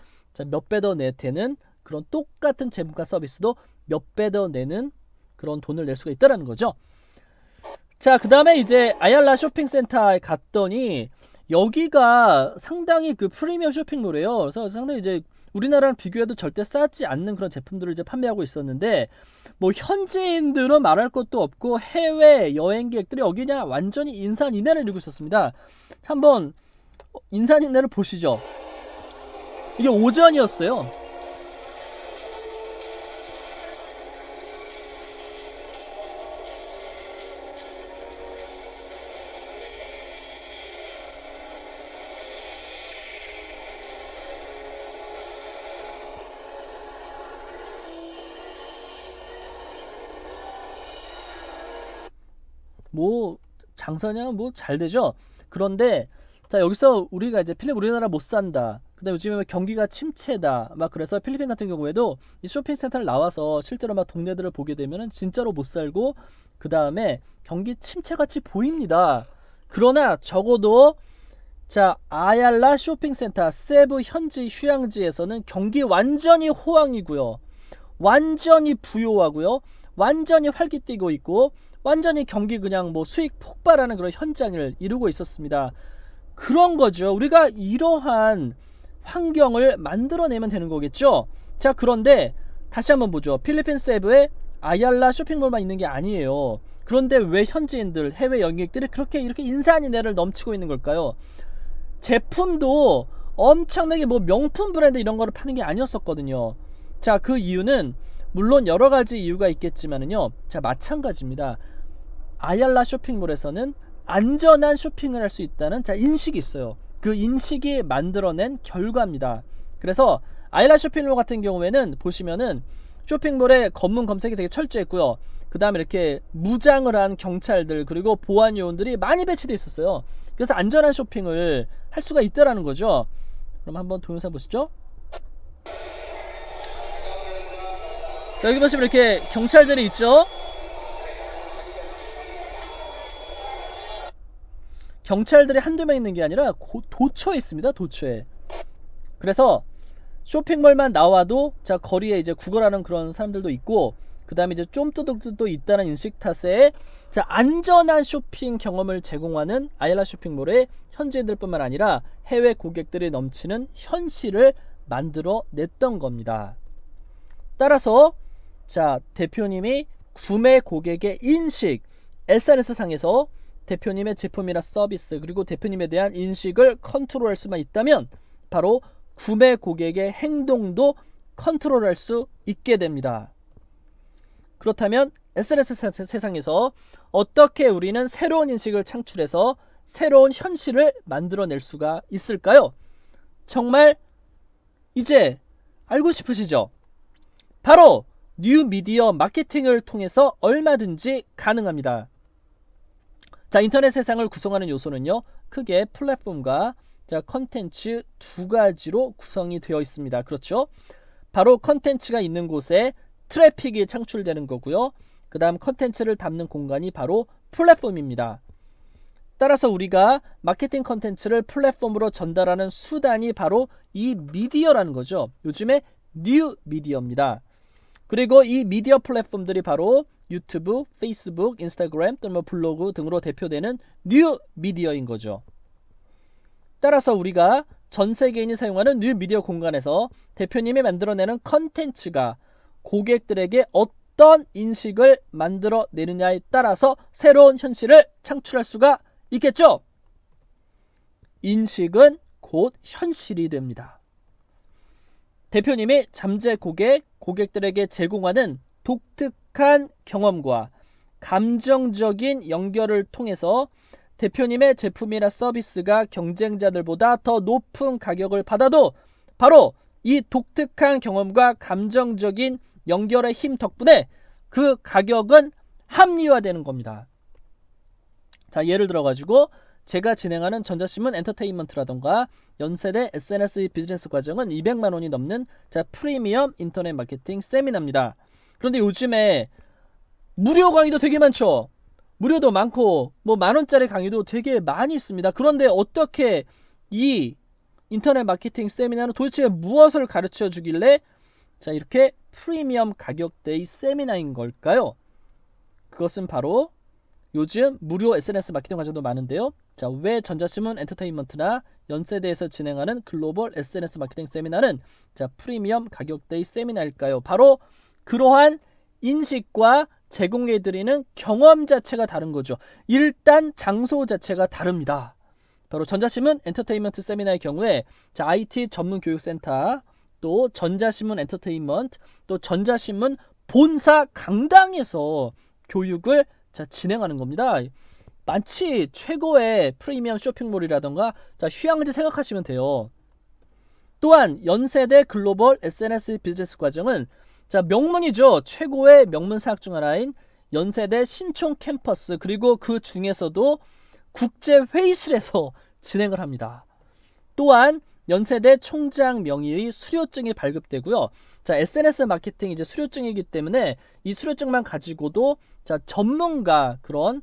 몇 배 더 내는 그런 똑같은 제품과 서비스도 몇 배 더 내는 그런 돈을 낼 수가 있다는 거죠. 자, 그 다음에 이제 아얄라 쇼핑센터에 갔더니 여기가 상당히 그 프리미엄 쇼핑몰이에요. 그래서 상당히 이제 우리나라랑 비교해도 절대 싸지 않는 그런 제품들을 이제 판매하고 있었는데, 뭐 현지인들은 말할 것도 없고 해외 여행객들이 여기 그냥 완전히 인산인해를 이루고 있었습니다. 한번 인산인해를 보시죠. 이게 오전이었어요. 뭐 장사냐 뭐 잘 되죠. 그런데 자 여기서 우리가 이제 필리핀 우리나라 못 산다. 근데 요즘에 경기가 침체다. 막 그래서 필리핀 같은 경우에도 이 쇼핑센터를 나와서 실제로 막 동네들을 보게 되면은 진짜로 못 살고 그 다음에 경기 침체 같이 보입니다. 그러나 적어도 자 아얄라 쇼핑센터 세부 현지 휴양지에서는 경기 완전히 호황이고요. 완전히 부요하고요. 완전히 활기띠고 있고 완전히 경기 그냥 뭐 수익 폭발하는 그런 현장을 이루고 있었습니다. 그런 거죠. 우리가 이러한 환경을 만들어내면 되는 거겠죠. 자 그런데 다시 한번 보죠. 필리핀 세부에 아얄라 쇼핑몰만 있는 게 아니에요. 그런데 왜 현지인들 해외 여객들이 그렇게 이렇게 인산인해를 넘치고 있는 걸까요? 제품도 엄청나게 뭐 명품 브랜드 이런 거를 파는 게 아니었었거든요. 자 그 이유는 물론 여러 가지 이유가 있겠지만은요. 자 마찬가지입니다. 아얄라 쇼핑몰에서는 안전한 쇼핑을 할 수 있다는 자 인식이 있어요. 그 인식이 만들어낸 결과입니다. 그래서 아얄라 쇼핑몰 같은 경우에는 보시면은 쇼핑몰에 검문 검색이 되게 철저했고요. 그 다음에 이렇게 무장을 한 경찰들 그리고 보안 요원들이 많이 배치되어 있었어요. 그래서 안전한 쇼핑을 할 수가 있다라는 거죠. 그럼 한번 동영상 보시죠. 자, 여기 보시면 이렇게 경찰들이 있죠. 경찰들이 한두 명 있는 게 아니라 도처에 있습니다. 도처에. 그래서 쇼핑몰만 나와도 자 거리에 이제 구걸하는 그런 사람들도 있고 그 다음에 이제 쫌도둑도 있다는 인식 탓에 자 안전한 쇼핑 경험을 제공하는 아얄라 쇼핑몰에 현지인들뿐만 아니라 해외 고객들이 넘치는 현실을 만들어 냈던 겁니다. 따라서 자 대표님이 구매 고객의 인식 SNS 상에서 대표님의 제품이나 서비스 그리고 대표님에 대한 인식을 컨트롤할 수만 있다면 바로 구매 고객의 행동도 컨트롤할 수 있게 됩니다. 그렇다면 SNS 세상에서 어떻게 우리는 새로운 인식을 창출해서 새로운 현실을 만들어낼 수가 있을까요? 정말 이제 알고 싶으시죠? 바로 뉴미디어 마케팅을 통해서 얼마든지 가능합니다. 자 인터넷 세상을 구성하는 요소는요 크게 플랫폼과 자 컨텐츠 두 가지로 구성이 되어 있습니다. 그렇죠? 바로 컨텐츠가 있는 곳에 트래픽이 창출되는 거고요. 그 다음 컨텐츠를 담는 공간이 바로 플랫폼입니다. 따라서 우리가 마케팅 컨텐츠를 플랫폼으로 전달하는 수단이 바로 이 미디어라는 거죠. 요즘에 뉴 미디어입니다. 그리고 이 미디어 플랫폼들이 바로 유튜브, 페이스북, 인스타그램 또는 뭐 블로그 등으로 대표되는 뉴 미디어인 거죠. 따라서 우리가 전 세계인이 사용하는 뉴 미디어 공간에서 대표님이 만들어내는 컨텐츠가 고객들에게 어떤 인식을 만들어내느냐에 따라서 새로운 현실을 창출할 수가 있겠죠. 인식은 곧 현실이 됩니다. 대표님이 잠재 고객들에게 제공하는 독특한 경험과 감정적인 연결을 통해서 대표님의 제품이나 서비스가 경쟁자들보다 더 높은 가격을 받아도 바로 이 독특한 경험과 감정적인 연결의 힘 덕분에 그 가격은 합리화되는 겁니다. 자 예를 들어 가지고 제가 진행하는 전자신문 엔터테인먼트라던가 연세대 SNS 비즈니스 과정은 200만원이 넘는 자 프리미엄 인터넷 마케팅 세미나입니다. 그런데 요즘에 무료 강의도 되게 많죠. 무료도 많고 뭐 만원짜리 강의도 되게 많이 있습니다. 그런데 어떻게 이 인터넷 마케팅 세미나는 도대체 무엇을 가르쳐 주길래 자 이렇게 프리미엄 가격대의 세미나인 걸까요? 그것은 바로 요즘 무료 SNS 마케팅 과정도 많은데요. 자, 왜 전자신문 엔터테인먼트나 연세대에서 진행하는 글로벌 SNS 마케팅 세미나는 자 프리미엄 가격대의 세미나일까요? 바로 그러한 인식과 제공해드리는 경험 자체가 다른 거죠. 일단 장소 자체가 다릅니다. 바로 전자신문 엔터테인먼트 세미나의 경우에 자 IT 전문 교육센터 또 전자신문 엔터테인먼트 또 전자신문 본사 강당에서 교육을 자 진행하는 겁니다. 마치 최고의 프리미엄 쇼핑몰이라던가 자 휴양지 생각하시면 돼요. 또한 연세대 글로벌 SNS 비즈니스 과정은 자 명문이죠. 최고의 명문 사학 중 하나인 연세대 신촌 캠퍼스 그리고 그 중에서도 국제회의실에서 진행을 합니다. 또한 연세대 총장 명의의 수료증이 발급되고요. 자, SNS 마케팅 이제 수료증이기 때문에 이 수료증만 가지고도 자, 전문가 그런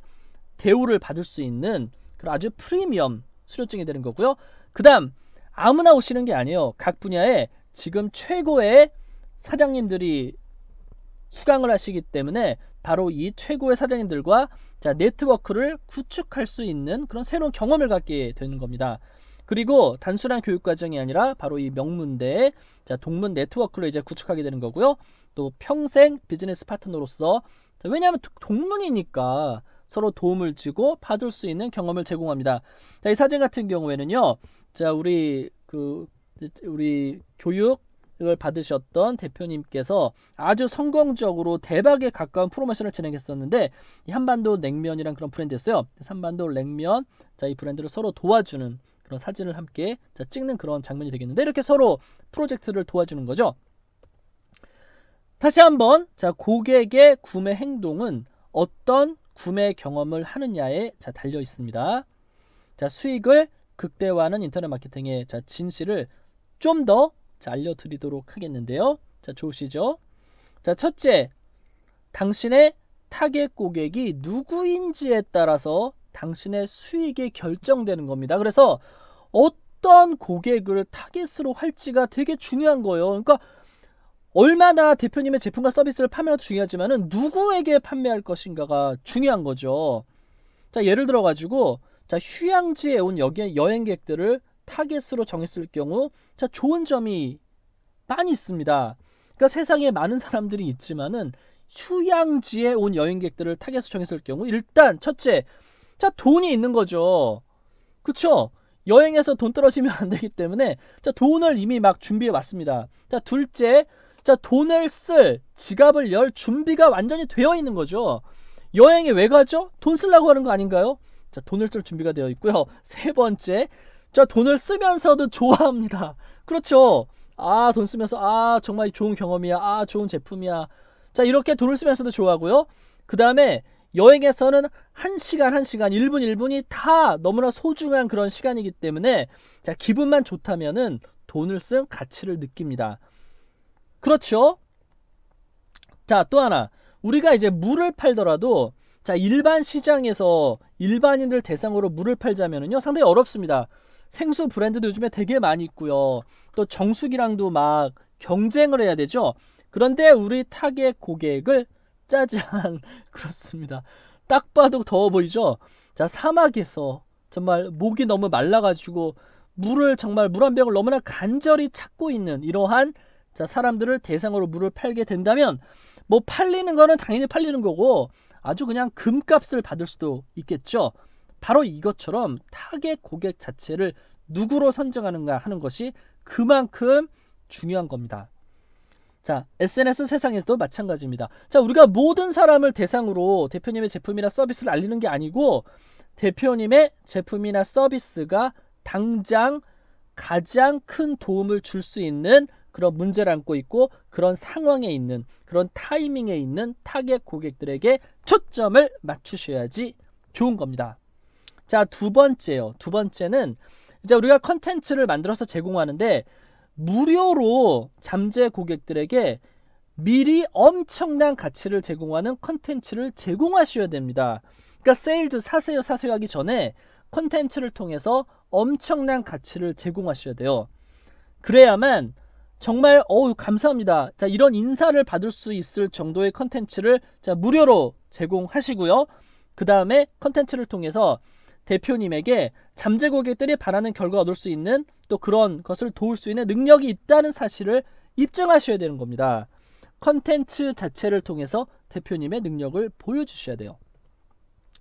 대우를 받을 수 있는 그런 아주 프리미엄 수료증이 되는 거고요. 그다음 아무나 오시는 게 아니에요. 각 분야에 지금 최고의 사장님들이 수강을 하시기 때문에 바로 이 최고의 사장님들과 자, 네트워크를 구축할 수 있는 그런 새로운 경험을 갖게 되는 겁니다. 그리고 단순한 교육 과정이 아니라 바로 이 명문대 자, 동문 네트워크를 이제 구축하게 되는 거고요. 또 평생 비즈니스 파트너로서 자, 왜냐하면 동문이니까 서로 도움을 주고 받을 수 있는 경험을 제공합니다. 자, 이 사진 같은 경우에는요. 자, 우리 교육을 받으셨던 대표님께서 아주 성공적으로 대박에 가까운 프로모션을 진행했었는데 이 한반도 냉면이란 그런 브랜드였어요. 한반도 냉면 자, 이 브랜드를 서로 도와주는 그런 사진을 함께 자, 찍는 그런 장면이 되겠는데 이렇게 서로 프로젝트를 도와주는 거죠. 다시 한번 자, 고객의 구매 행동은 어떤 구매 경험을 하느냐에 자, 달려 있습니다. 자, 수익을 극대화하는 인터넷 마케팅의 자, 진실을 좀 더 알려드리도록 하겠는데요. 자, 좋으시죠? 자, 첫째, 당신의 타겟 고객이 누구인지에 따라서 당신의 수익이 결정되는 겁니다. 그래서 어떤 고객을 타겟으로 할지가 되게 중요한 거예요. 그러니까 얼마나 대표님의 제품과 서비스를 판매하도 중요하지만은 누구에게 판매할 것인가가 중요한 거죠. 자, 예를 들어 가지고 자, 휴양지에 온 여행객들을 타겟으로 정했을 경우 자, 좋은 점이 많이 있습니다. 그러니까 세상에 많은 사람들이 있지만은 휴양지에 온 여행객들을 타겟으로 정했을 경우 일단 첫째, 자, 돈이 있는 거죠. 그쵸? 여행에서 돈 떨어지면 안 되기 때문에 자, 돈을 이미 막 준비해 왔습니다. 자, 둘째, 자, 돈을 쓸 지갑을 열 준비가 완전히 되어 있는 거죠. 여행에 왜 가죠? 돈 쓰려고 하는 거 아닌가요? 자, 돈을 쓸 준비가 되어 있고요. 세 번째, 자, 돈을 쓰면서도 좋아합니다. 그렇죠? 아, 돈 쓰면서 아, 정말 좋은 경험이야. 아, 좋은 제품이야. 자, 이렇게 돈을 쓰면서도 좋아하고요. 그 다음에 여행에서는 1시간 1분 1분이 다 너무나 소중한 그런 시간이기 때문에 자, 기분만 좋다면은 돈을 쓴 가치를 느낍니다. 그렇죠? 자, 또 하나. 우리가 이제 물을 팔더라도 자, 일반 시장에서 일반인들 대상으로 물을 팔자면은요, 상당히 어렵습니다. 생수 브랜드도 요즘에 되게 많이 있고요. 또 정수기랑도 막 경쟁을 해야 되죠. 그런데 우리 타겟 고객을 짜잔 그렇습니다. 딱 봐도 더워 보이죠? 자, 사막에서 정말 목이 너무 말라가지고 물을 정말 물 한 병을 너무나 간절히 찾고 있는 이러한 자, 사람들을 대상으로 물을 팔게 된다면 뭐 팔리는 거는 당연히 팔리는 거고 아주 그냥 금값을 받을 수도 있겠죠. 바로 이것처럼 타겟 고객 자체를 누구로 선정하는가 하는 것이 그만큼 중요한 겁니다. 자, SNS 세상에서도 마찬가지입니다. 자, 우리가 모든 사람을 대상으로 대표님의 제품이나 서비스를 알리는 게 아니고 대표님의 제품이나 서비스가 당장 가장 큰 도움을 줄 수 있는 그런 문제를 안고 있고 그런 상황에 있는 그런 타이밍에 있는 타겟 고객들에게 초점을 맞추셔야지 좋은 겁니다. 자, 두 번째요. 두 번째는 이제 우리가 컨텐츠를 만들어서 제공하는데 무료로 잠재 고객들에게 미리 엄청난 가치를 제공하는 컨텐츠를 제공하셔야 됩니다. 그러니까 세일즈 사세요 하기 전에 컨텐츠를 통해서 엄청난 가치를 제공하셔야 돼요. 그래야만 정말 감사합니다. 자, 이런 인사를 받을 수 있을 정도의 컨텐츠를 자, 무료로 제공하시고요. 그 다음에 컨텐츠를 통해서 대표님에게 잠재 고객들이 바라는 결과 얻을 수 있는 또 그런 것을 도울 수 있는 능력이 있다는 사실을 입증하셔야 되는 겁니다. 컨텐츠 자체를 통해서 대표님의 능력을 보여주셔야 돼요.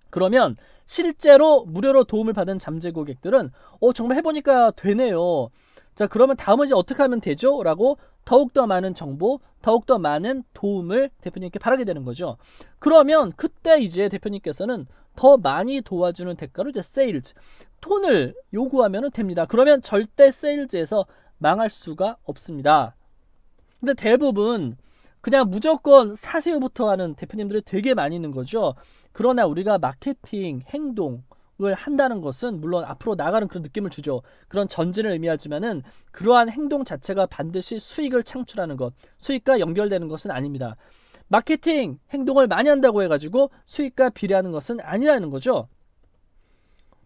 그러면 실제로 무료로 도움을 받은 잠재 고객들은 정말 해보니까 되네요. 자, 그러면 다음은 이제 어떻게 하면 되죠? 라고 더욱더 많은 정보, 더욱더 많은 도움을 대표님께 바라게 되는 거죠. 그러면 그때 이제 대표님께서는 더 많이 도와주는 대가로 이제 세일즈, 돈을 요구하면 됩니다. 그러면 절대 세일즈에서 망할 수가 없습니다. 근데 대부분 그냥 무조건 사세요부터 하는 대표님들이 되게 많이 있는 거죠. 그러나 우리가 마케팅 행동을 한다는 것은 물론 앞으로 나가는 그런 느낌을 주죠. 그런 전진을 의미하지만은 그러한 행동 자체가 반드시 수익을 창출하는 것, 수익과 연결되는 것은 아닙니다. 마케팅 행동을 많이 한다고 해가지고 수익과 비례하는 것은 아니라는 거죠.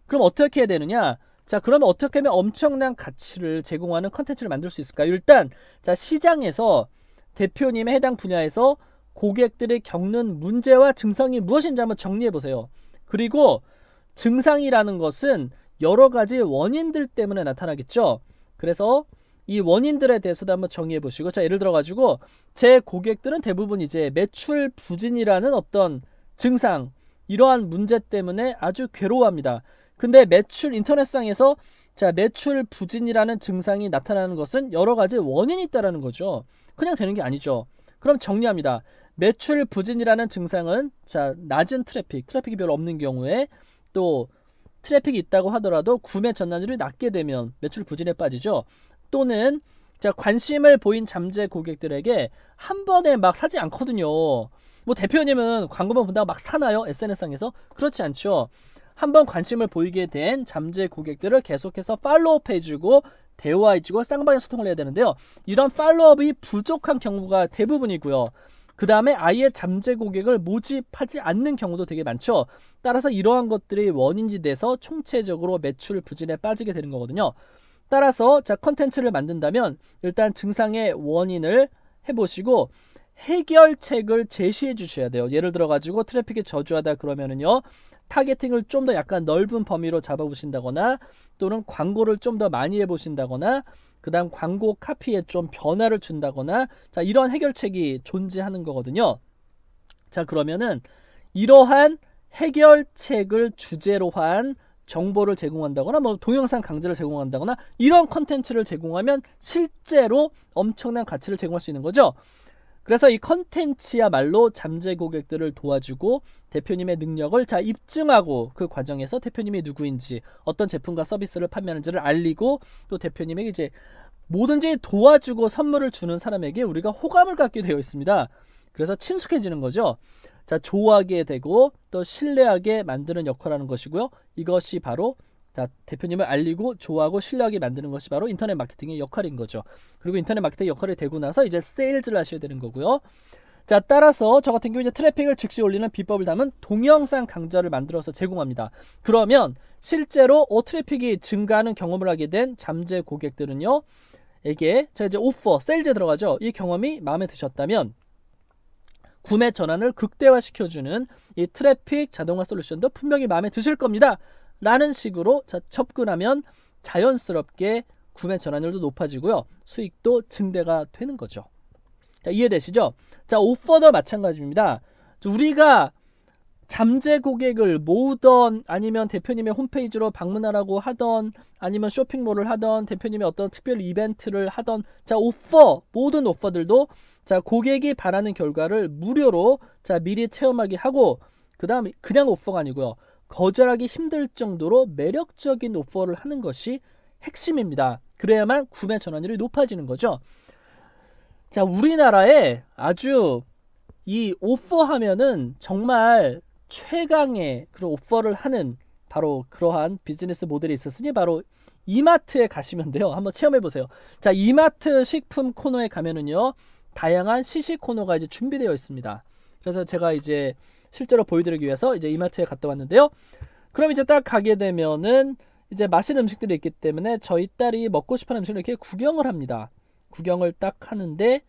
그럼 어떻게 해야 되느냐? 자, 그러면 어떻게 하면 엄청난 가치를 제공하는 컨텐츠를 만들 수 있을까요? 일단 자, 시장에서 대표님의 해당 분야에서 고객들이 겪는 문제와 증상이 무엇인지 한번 정리해 보세요. 그리고 증상이라는 것은 여러 가지 원인들 때문에 나타나겠죠. 그래서 이 원인들에 대해서도 한번 정의해 보시고, 자, 예를 들어 가지고 제 고객들은 대부분 이제 매출 부진이라는 어떤 증상, 이러한 문제 때문에 아주 괴로워합니다. 근데 인터넷상에서 자, 매출 부진이라는 증상이 나타나는 것은 여러 가지 원인이 있다라는 거죠. 그냥 되는 게 아니죠. 그럼 정리합니다. 매출 부진이라는 증상은 자, 낮은 트래픽이 별로 없는 경우에, 또 트래픽이 있다고 하더라도 구매 전환율이 낮게 되면 매출 부진에 빠지죠. 또는 자, 관심을 보인 잠재 고객들에게 한 번에 막 사지 않거든요. 뭐 대표님은 광고만 본다고 막 사나요? SNS상에서? 그렇지 않죠. 한번 관심을 보이게 된 잠재 고객들을 계속해서 팔로우업 해주고 대화해주고 쌍방향 소통을 해야 되는데요. 이런 팔로우업이 부족한 경우가 대부분이고요. 그 다음에 아예 잠재 고객을 모집하지 않는 경우도 되게 많죠. 따라서 이러한 것들이 원인이 돼서 총체적으로 매출 부진에 빠지게 되는 거거든요. 따라서 자, 컨텐츠를 만든다면 일단 증상의 원인을 해보시고 해결책을 제시해 주셔야 돼요. 예를 들어 가지고 트래픽이 저조하다 그러면은요, 타겟팅을 좀 더 약간 넓은 범위로 잡아보신다거나, 또는 광고를 좀 더 많이 해보신다거나, 그 다음 광고 카피에 좀 변화를 준다거나, 자, 이런 해결책이 존재하는 거거든요. 자, 그러면은 이러한 해결책을 주제로 한 정보를 제공한다거나, 뭐 동영상 강좌를 제공한다거나, 이런 컨텐츠를 제공하면 실제로 엄청난 가치를 제공할 수 있는 거죠. 그래서 이 컨텐츠야말로 잠재 고객들을 도와주고 대표님의 능력을 자, 입증하고 그 과정에서 대표님이 누구인지, 어떤 제품과 서비스를 판매하는지를 알리고, 또 대표님에게 이제 뭐든지 도와주고 선물을 주는 사람에게 우리가 호감을 갖게 되어 있습니다. 그래서 친숙해지는 거죠. 자, 좋아하게 되고 또 신뢰하게 만드는 역할을 하는 것이고요. 이것이 바로 자, 대표님을 알리고 좋아하고 신뢰하게 만드는 것이 바로 인터넷 마케팅의 역할인 거죠. 그리고 인터넷 마케팅 역할이 되고 나서 이제 세일즈를 하셔야 되는 거고요. 자, 따라서 저 같은 경우 이제 트래픽을 즉시 올리는 비법을 담은 동영상 강좌를 만들어서 제공합니다. 그러면 실제로 트래픽이 증가하는 경험을 하게 된 잠재 고객들은요, 에게 자, 이제 오퍼, 세일즈에 들어가죠. 이 경험이 마음에 드셨다면 구매 전환을 극대화시켜주는 이 트래픽 자동화 솔루션도 분명히 마음에 드실 겁니다. 라는 식으로 자, 접근하면 자연스럽게 구매 전환율도 높아지고요. 수익도 증대가 되는 거죠. 자, 이해되시죠? 자, 오퍼도 마찬가지입니다. 우리가 잠재 고객을 모으던, 아니면 대표님의 홈페이지로 방문하라고 하던, 아니면 쇼핑몰을 하던, 대표님의 어떤 특별 이벤트를 하던, 자, 모든 오퍼들도 자, 고객이 바라는 결과를 무료로 자, 미리 체험하게 하고, 그 다음에 그냥 오퍼가 아니고요, 거절하기 힘들 정도로 매력적인 오퍼를 하는 것이 핵심입니다. 그래야만 구매 전환율이 높아지는 거죠. 자, 우리나라에 아주 이 오퍼하면은 정말 최강의 그런 오퍼를 하는 바로 그러한 비즈니스 모델이 있었으니 바로 이마트에 가시면 돼요. 한번 체험해 보세요. 자, 이마트 식품 코너에 가면은요, 다양한 시식 코너가 이제 준비되어 있습니다. 그래서 제가 이제 실제로 보여드리기 위해서 이제 이마트에 갔다 왔는데요. 그럼 이제 딱 가게 되면은 이제 맛있는 음식들이 있기 때문에 저희 딸이 먹고 싶은 음식을 이렇게 구경을 합니다. 구경을 딱 하는데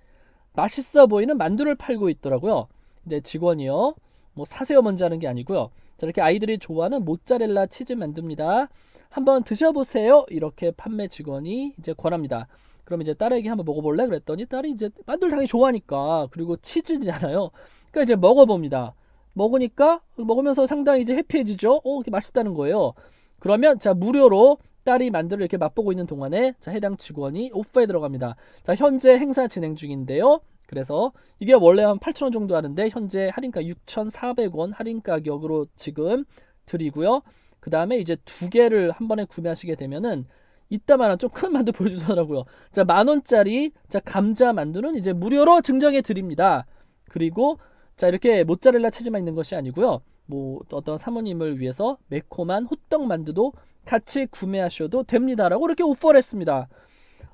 맛있어 보이는 만두를 팔고 있더라고요. 근데 직원이요, 뭐 사세요 먼저 하는 게 아니고요. 자, 이렇게 아이들이 좋아하는 모짜렐라 치즈 만두입니다. 한번 드셔보세요. 이렇게 판매 직원이 이제 권합니다. 그럼 이제 딸에게 한번 먹어볼래? 그랬더니 딸이 이제 만두를 당연히 좋아하니까, 그리고 치즈잖아요. 그러니까 이제 먹어봅니다. 먹으면서 상당히 이제 해피해지죠. 이게 맛있다는 거예요. 그러면 자, 무료로 딸이 만두를 이렇게 맛보고 있는 동안에 자, 해당 직원이 오퍼에 들어갑니다. 자, 현재 행사 진행 중인데요. 그래서 이게 원래 한 8,000원 정도 하는데 현재 할인가 6,400원 할인 가격으로 지금 드리고요. 그 다음에 이제 두 개를 한 번에 구매하시게 되면은 이따만한 좀 큰 만두 보여주더라고요. 자, 10,000원짜리 자, 감자 만두는 이제 무료로 증정해 드립니다. 그리고 자, 이렇게 모짜렐라 치즈만 있는 것이 아니고요. 뭐 어떤 사모님을 위해서 매콤한 호떡 만두도 같이 구매하셔도 됩니다라고 이렇게 오퍼를 했습니다.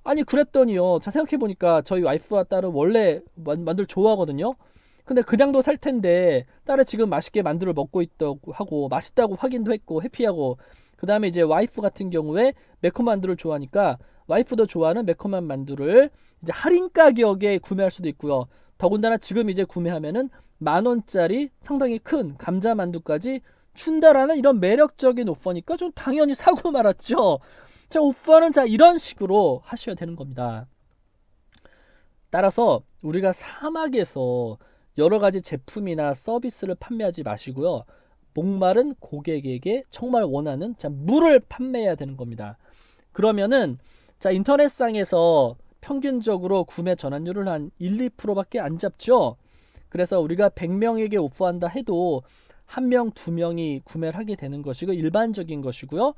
아니 그랬더니요, 자 생각해보니까 저희 와이프와 딸은 원래 만두를 좋아하거든요. 근데 그냥도 살 텐데 딸은 지금 맛있게 만두를 먹고 있다고 하고 맛있다고 확인도 했고 해피하고, 그 다음에 이제 와이프 같은 경우에 매콤 만두를 좋아하니까 와이프도 좋아하는 매콤한 만두를 이제 할인 가격에 구매할 수도 있고요. 더군다나 지금 이제 구매하면은 10,000원짜리 상당히 큰 감자 만두까지 준다라는 이런 매력적인 오퍼니까 좀 당연히 사고 말았죠. 자, 오퍼는 자 이런 식으로 하셔야 되는 겁니다. 따라서 우리가 사막에서 여러 가지 제품이나 서비스를 판매하지 마시고요. 목마른 고객에게 정말 원하는 자 물을 판매해야 되는 겁니다. 그러면은 자 인터넷상에서 평균적으로 구매 전환율을 한 1, 2%밖에 안 잡죠. 그래서 우리가 100명에게 오퍼한다 해도 1명, 2명이 구매를 하게 되는 것이고 일반적인 것이고요.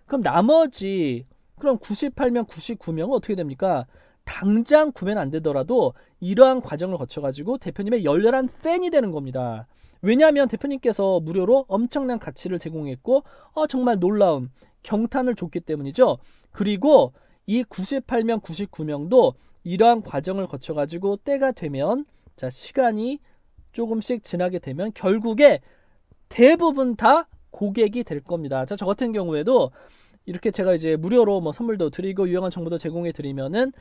그럼 나머지 그럼 98명, 99명은 어떻게 됩니까? 당장 구매는 안 되더라도 이러한 과정을 거쳐가지고 대표님의 열렬한 팬이 되는 겁니다. 왜냐하면 대표님께서 무료로 엄청난 가치를 제공했고 정말 놀라운 경탄을 줬기 때문이죠. 그리고 이 98명, 99명도 이러한 과정을 거쳐가지고 때가 되면 자 시간이 조금씩 지나게 되면 결국에 대부분 다 고객이 될 겁니다. 자, 저 같은 경우에도 이렇게 제가 이제 무료로 뭐 선물도 드리고 유용한 정보도 제공해 드리면은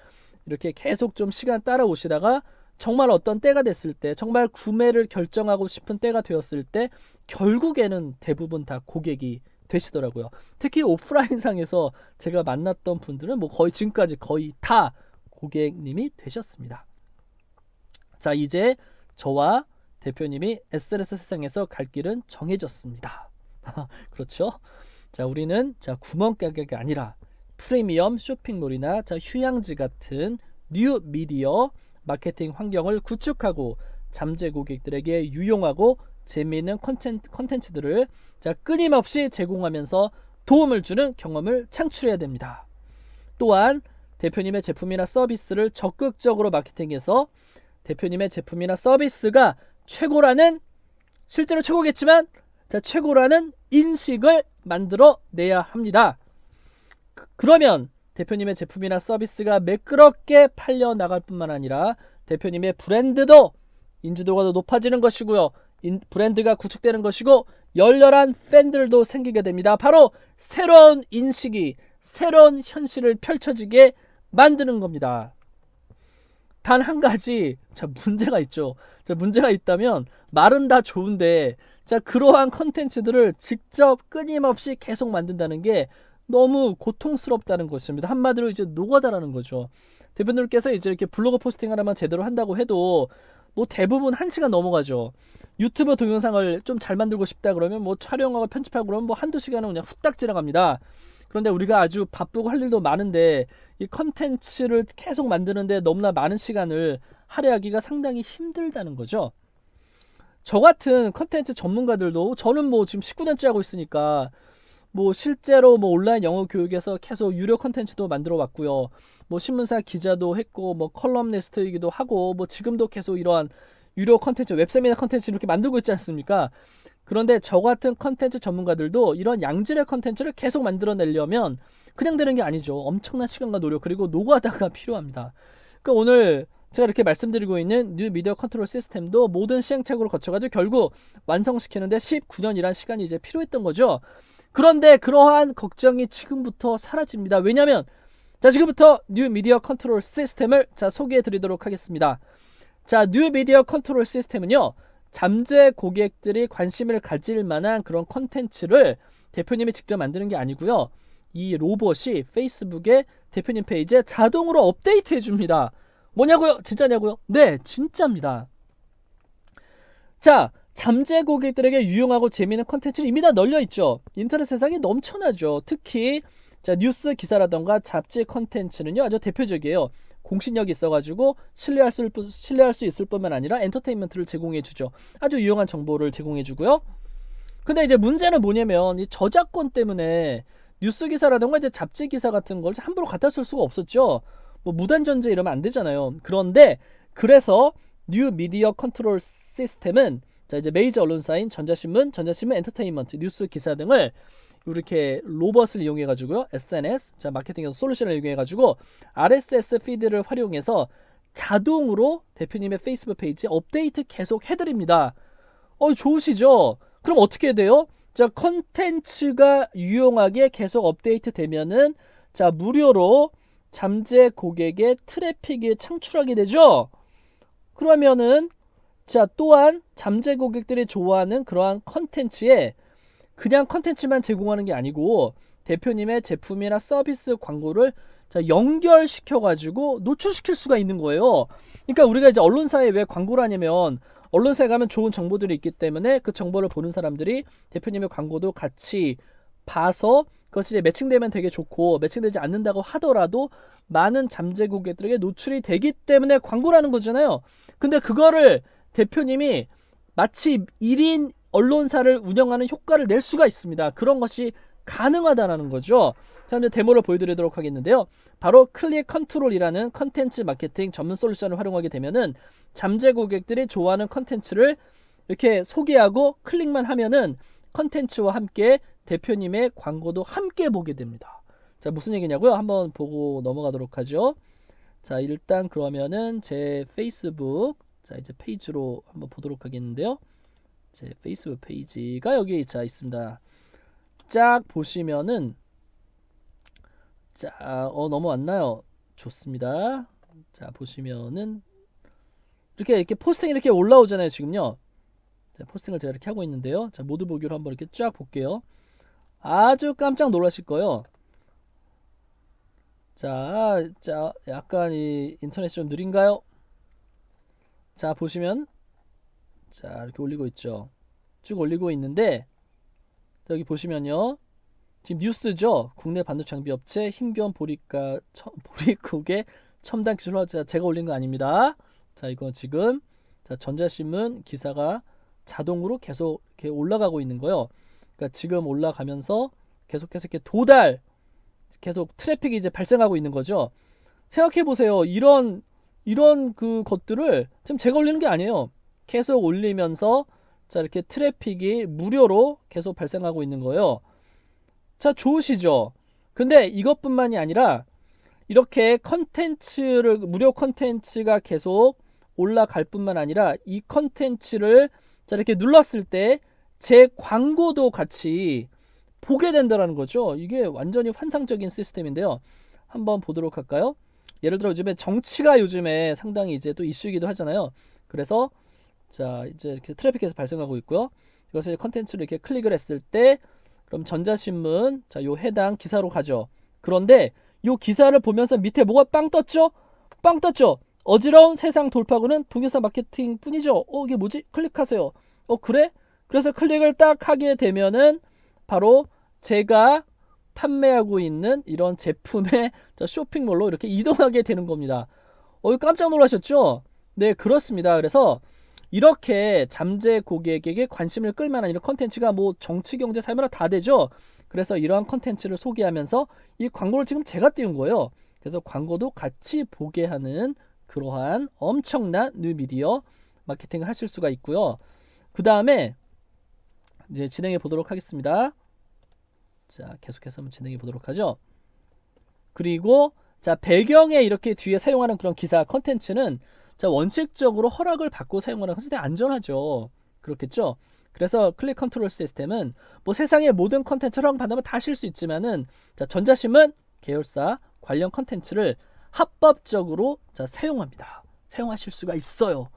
이렇게 계속 좀 시간 따라오시다가 정말 어떤 때가 됐을 때 정말 구매를 결정하고 싶은 때가 되었을 때 결국에는 대부분 다 고객이 되시더라고요. 특히 오프라인상에서 제가 만났던 분들은 뭐 거의 지금까지 거의 다 고객님이 되셨습니다. 자, 이제 저와 대표님이 SLS 세상에서 갈 길은 정해졌습니다. 그렇죠? 자, 우리는 자 구멍가게가 아니라 프리미엄 쇼핑몰이나 자 휴양지 같은 뉴 미디어 마케팅 환경을 구축하고 잠재 고객들에게 유용하고 재미있는 컨텐츠들을 자 끊임없이 제공하면서 도움을 주는 경험을 창출해야 됩니다. 또한 대표님의 제품이나 서비스를 적극적으로 마케팅해서 대표님의 제품이나 서비스가 최고라는, 실제로 최고겠지만 자 최고라는 인식을 만들어 내야 합니다. 그러면 대표님의 제품이나 서비스가 매끄럽게 팔려 나갈 뿐만 아니라 대표님의 브랜드도 인지도가 더 높아지는 것이고요. 브랜드가 구축되는 것이고 열렬한 팬들도 생기게 됩니다. 바로 새로운 인식이, 새로운 현실을 펼쳐지게 만드는 겁니다. 단 한 가지 자 문제가 있죠. 자 문제가 있다면 말은 다 좋은데 자 그러한 컨텐츠들을 직접 끊임없이 계속 만든다는 게 너무 고통스럽다는 것입니다. 한마디로 이제 노가다라는 거죠. 대표님께서 이제 이렇게 블로그 포스팅 하나만 제대로 한다고 해도 뭐 대부분 1시간 넘어가죠. 유튜브 동영상을 좀 잘 만들고 싶다 그러면 뭐 촬영하고 편집하고 그러면 뭐 한두 시간은 그냥 후딱 지나갑니다. 그런데 우리가 아주 바쁘고 할 일도 많은데 이 컨텐츠를 계속 만드는데 너무나 많은 시간을 할애하기가 상당히 힘들다는 거죠. 저 같은 컨텐츠 전문가들도 저는 뭐 지금 19년째 하고 있으니까 뭐 실제로 뭐 온라인 영어 교육에서 계속 유료 컨텐츠도 만들어 왔고요. 뭐 신문사 기자도 했고 뭐 컬럼니스트이기도 하고 뭐 지금도 계속 이러한 유료 컨텐츠, 웹세미나 컨텐츠 이렇게 만들고 있지 않습니까? 그런데 저 같은 컨텐츠 전문가들도 이런 양질의 컨텐츠를 계속 만들어내려면 그냥 되는 게 아니죠. 엄청난 시간과 노력 그리고 노가다가 필요합니다. 그러니까 오늘 제가 이렇게 말씀드리고 있는 뉴 미디어 컨트롤 시스템도 모든 시행착오를 거쳐가지고 결국 완성시키는데 19년이란 시간이 이제 필요했던 거죠. 그런데 그러한 걱정이 지금부터 사라집니다. 왜냐하면 자 지금부터 뉴 미디어 컨트롤 시스템을 자 소개해 드리도록 하겠습니다. 자 뉴 미디어 컨트롤 시스템은요, 잠재 고객들이 관심을 가질 만한 그런 컨텐츠를 대표님이 직접 만드는 게 아니고요, 이 로봇이 페이스북의 대표님 페이지에 자동으로 업데이트 해줍니다. 뭐냐고요? 진짜냐고요? 네, 진짜입니다. 자, 잠재 고객들에게 유용하고 재미있는 컨텐츠는 이미 다 널려있죠. 인터넷 세상이 넘쳐나죠. 특히 자 뉴스 기사라던가 잡지 컨텐츠는요 아주 대표적이에요. 공신력이 있어가지고 신뢰할 수 있을 뿐만 아니라 엔터테인먼트를 제공해주죠. 아주 유용한 정보를 제공해주고요. 근데 이제 문제는 뭐냐면 이 저작권 때문에 뉴스 기사라던가 이제 잡지 기사 같은 걸 함부로 갖다 쓸 수가 없었죠. 뭐 무단전제 이러면 안 되잖아요. 그런데 그래서 뉴 미디어 컨트롤 시스템은 자, 이제 메이저 언론사인 전자신문, 전자신문 엔터테인먼트, 뉴스 기사 등을 이렇게 로봇을 이용해 가지고요. SNS, 자, 마케팅 솔루션을 이용해 가지고 RSS 피드를 활용해서 자동으로 대표님의 페이스북 페이지에 업데이트 계속 해드립니다. 좋으시죠? 그럼 어떻게 해야 돼요? 자, 컨텐츠가 유용하게 계속 업데이트 되면은 자, 무료로 잠재 고객의 트래픽이 창출하게 되죠? 그러면은 자, 또한 잠재 고객들이 좋아하는 그러한 컨텐츠에 그냥 컨텐츠만 제공하는 게 아니고 대표님의 제품이나 서비스 광고를 자, 연결시켜 가지고 노출시킬 수가 있는 거예요. 그러니까 우리가 이제 언론사에 왜 광고를 하냐면 언론사에 가면 좋은 정보들이 있기 때문에 그 정보를 보는 사람들이 대표님의 광고도 같이 봐서 그것이 이제 매칭되면 되게 좋고 매칭되지 않는다고 하더라도 많은 잠재 고객들에게 노출이 되기 때문에 광고를 하는 거잖아요. 근데 그거를 대표님이 마치 1인 언론사를 운영하는 효과를 낼 수가 있습니다. 그런 것이 가능하다는 거죠. 자, 이제 데모를 보여드리도록 하겠는데요. 바로 클릭 컨트롤이라는 컨텐츠 마케팅 전문 솔루션을 활용하게 되면은 잠재 고객들이 좋아하는 컨텐츠를 이렇게 소개하고 클릭만 하면은 컨텐츠와 함께 대표님의 광고도 함께 보게 됩니다. 자, 무슨 얘기냐고요? 한번 보고 넘어가도록 하죠. 자, 일단 그러면은 제 페이스북 자, 이제 페이지로 한번 보도록 하겠는데요. 제 페이스북 페이지가 여기 자 있습니다. 쫙 보시면은 자, 넘어왔나요? 좋습니다. 자, 보시면은 이렇게 포스팅이 이렇게 올라오잖아요, 지금요. 자, 포스팅을 제가 이렇게 하고 있는데요. 자, 모두 보기로 한번 이렇게 쫙 볼게요. 아주 깜짝 놀라실 거예요. 자, 약간 이 인터넷이 좀 느린가요? 자, 보시면 자, 이렇게 올리고 있죠. 쭉 올리고 있는데 여기 보시면요. 지금 뉴스죠. 국내 반도체 장비 업체 힘겨운 보리국의 첨단 기술로 제가 올린 거 아닙니다. 자, 이거 지금 자, 전자신문 기사가 자동으로 계속 이렇게 올라가고 있는 거예요. 그러니까 지금 올라가면서 계속해서 이렇게 도달 계속 트래픽이 이제 발생하고 있는 거죠. 생각해 보세요. 이런 그 것들을 지금 제가 올리는 게 아니에요. 계속 올리면서 자, 이렇게 트래픽이 무료로 계속 발생하고 있는 거예요. 자, 좋으시죠? 근데 이것뿐만이 아니라 이렇게 컨텐츠를 무료 컨텐츠가 계속 올라갈 뿐만 아니라 이 컨텐츠를 자, 이렇게 눌렀을 때 제 광고도 같이 보게 된다는 거죠. 이게 완전히 환상적인 시스템인데요. 한번 보도록 할까요? 예를 들어 요즘에 상당히 이제 또 이슈이기도 하잖아요. 그래서 자, 이제 이렇게 트래픽에서 발생하고 있고요. 이것을 컨텐츠를 이렇게 클릭을 했을 때 그럼 전자신문 자, 요 해당 기사로 가죠. 그런데 요 기사를 보면서 밑에 뭐가 빵 떴죠? 빵 떴죠. 어지러운 세상 돌파구는 동영상 마케팅 뿐이죠. 이게 뭐지? 클릭하세요. 그래? 그래서 클릭을 딱 하게 되면은 바로 제가 판매하고 있는 이런 제품의 쇼핑몰로 이렇게 이동하게 되는 겁니다. 깜짝 놀라셨죠? 네, 그렇습니다. 그래서 이렇게 잠재 고객에게 관심을 끌만한 이런 컨텐츠가 뭐 정치, 경제, 사회문화 다 되죠. 그래서 이러한 컨텐츠를 소개하면서 이 광고를 지금 제가 띄운 거예요. 그래서 광고도 같이 보게 하는 그러한 엄청난 뉴미디어 마케팅을 하실 수가 있고요. 그 다음에 이제 진행해 보도록 하겠습니다. 자, 계속해서 한번 진행해 보도록 하죠. 그리고 자, 배경에 이렇게 뒤에 사용하는 그런 기사 컨텐츠는 자, 원칙적으로 허락을 받고 사용하는 것은 안전하죠. 그렇겠죠? 그래서 클릭 컨트롤 시스템은 뭐 세상의 모든 컨텐츠를 허락받으면 다 실 수 있지만은 자, 전자신문 계열사 관련 컨텐츠를 합법적으로 자, 사용합니다. 사용하실 수가 있어요.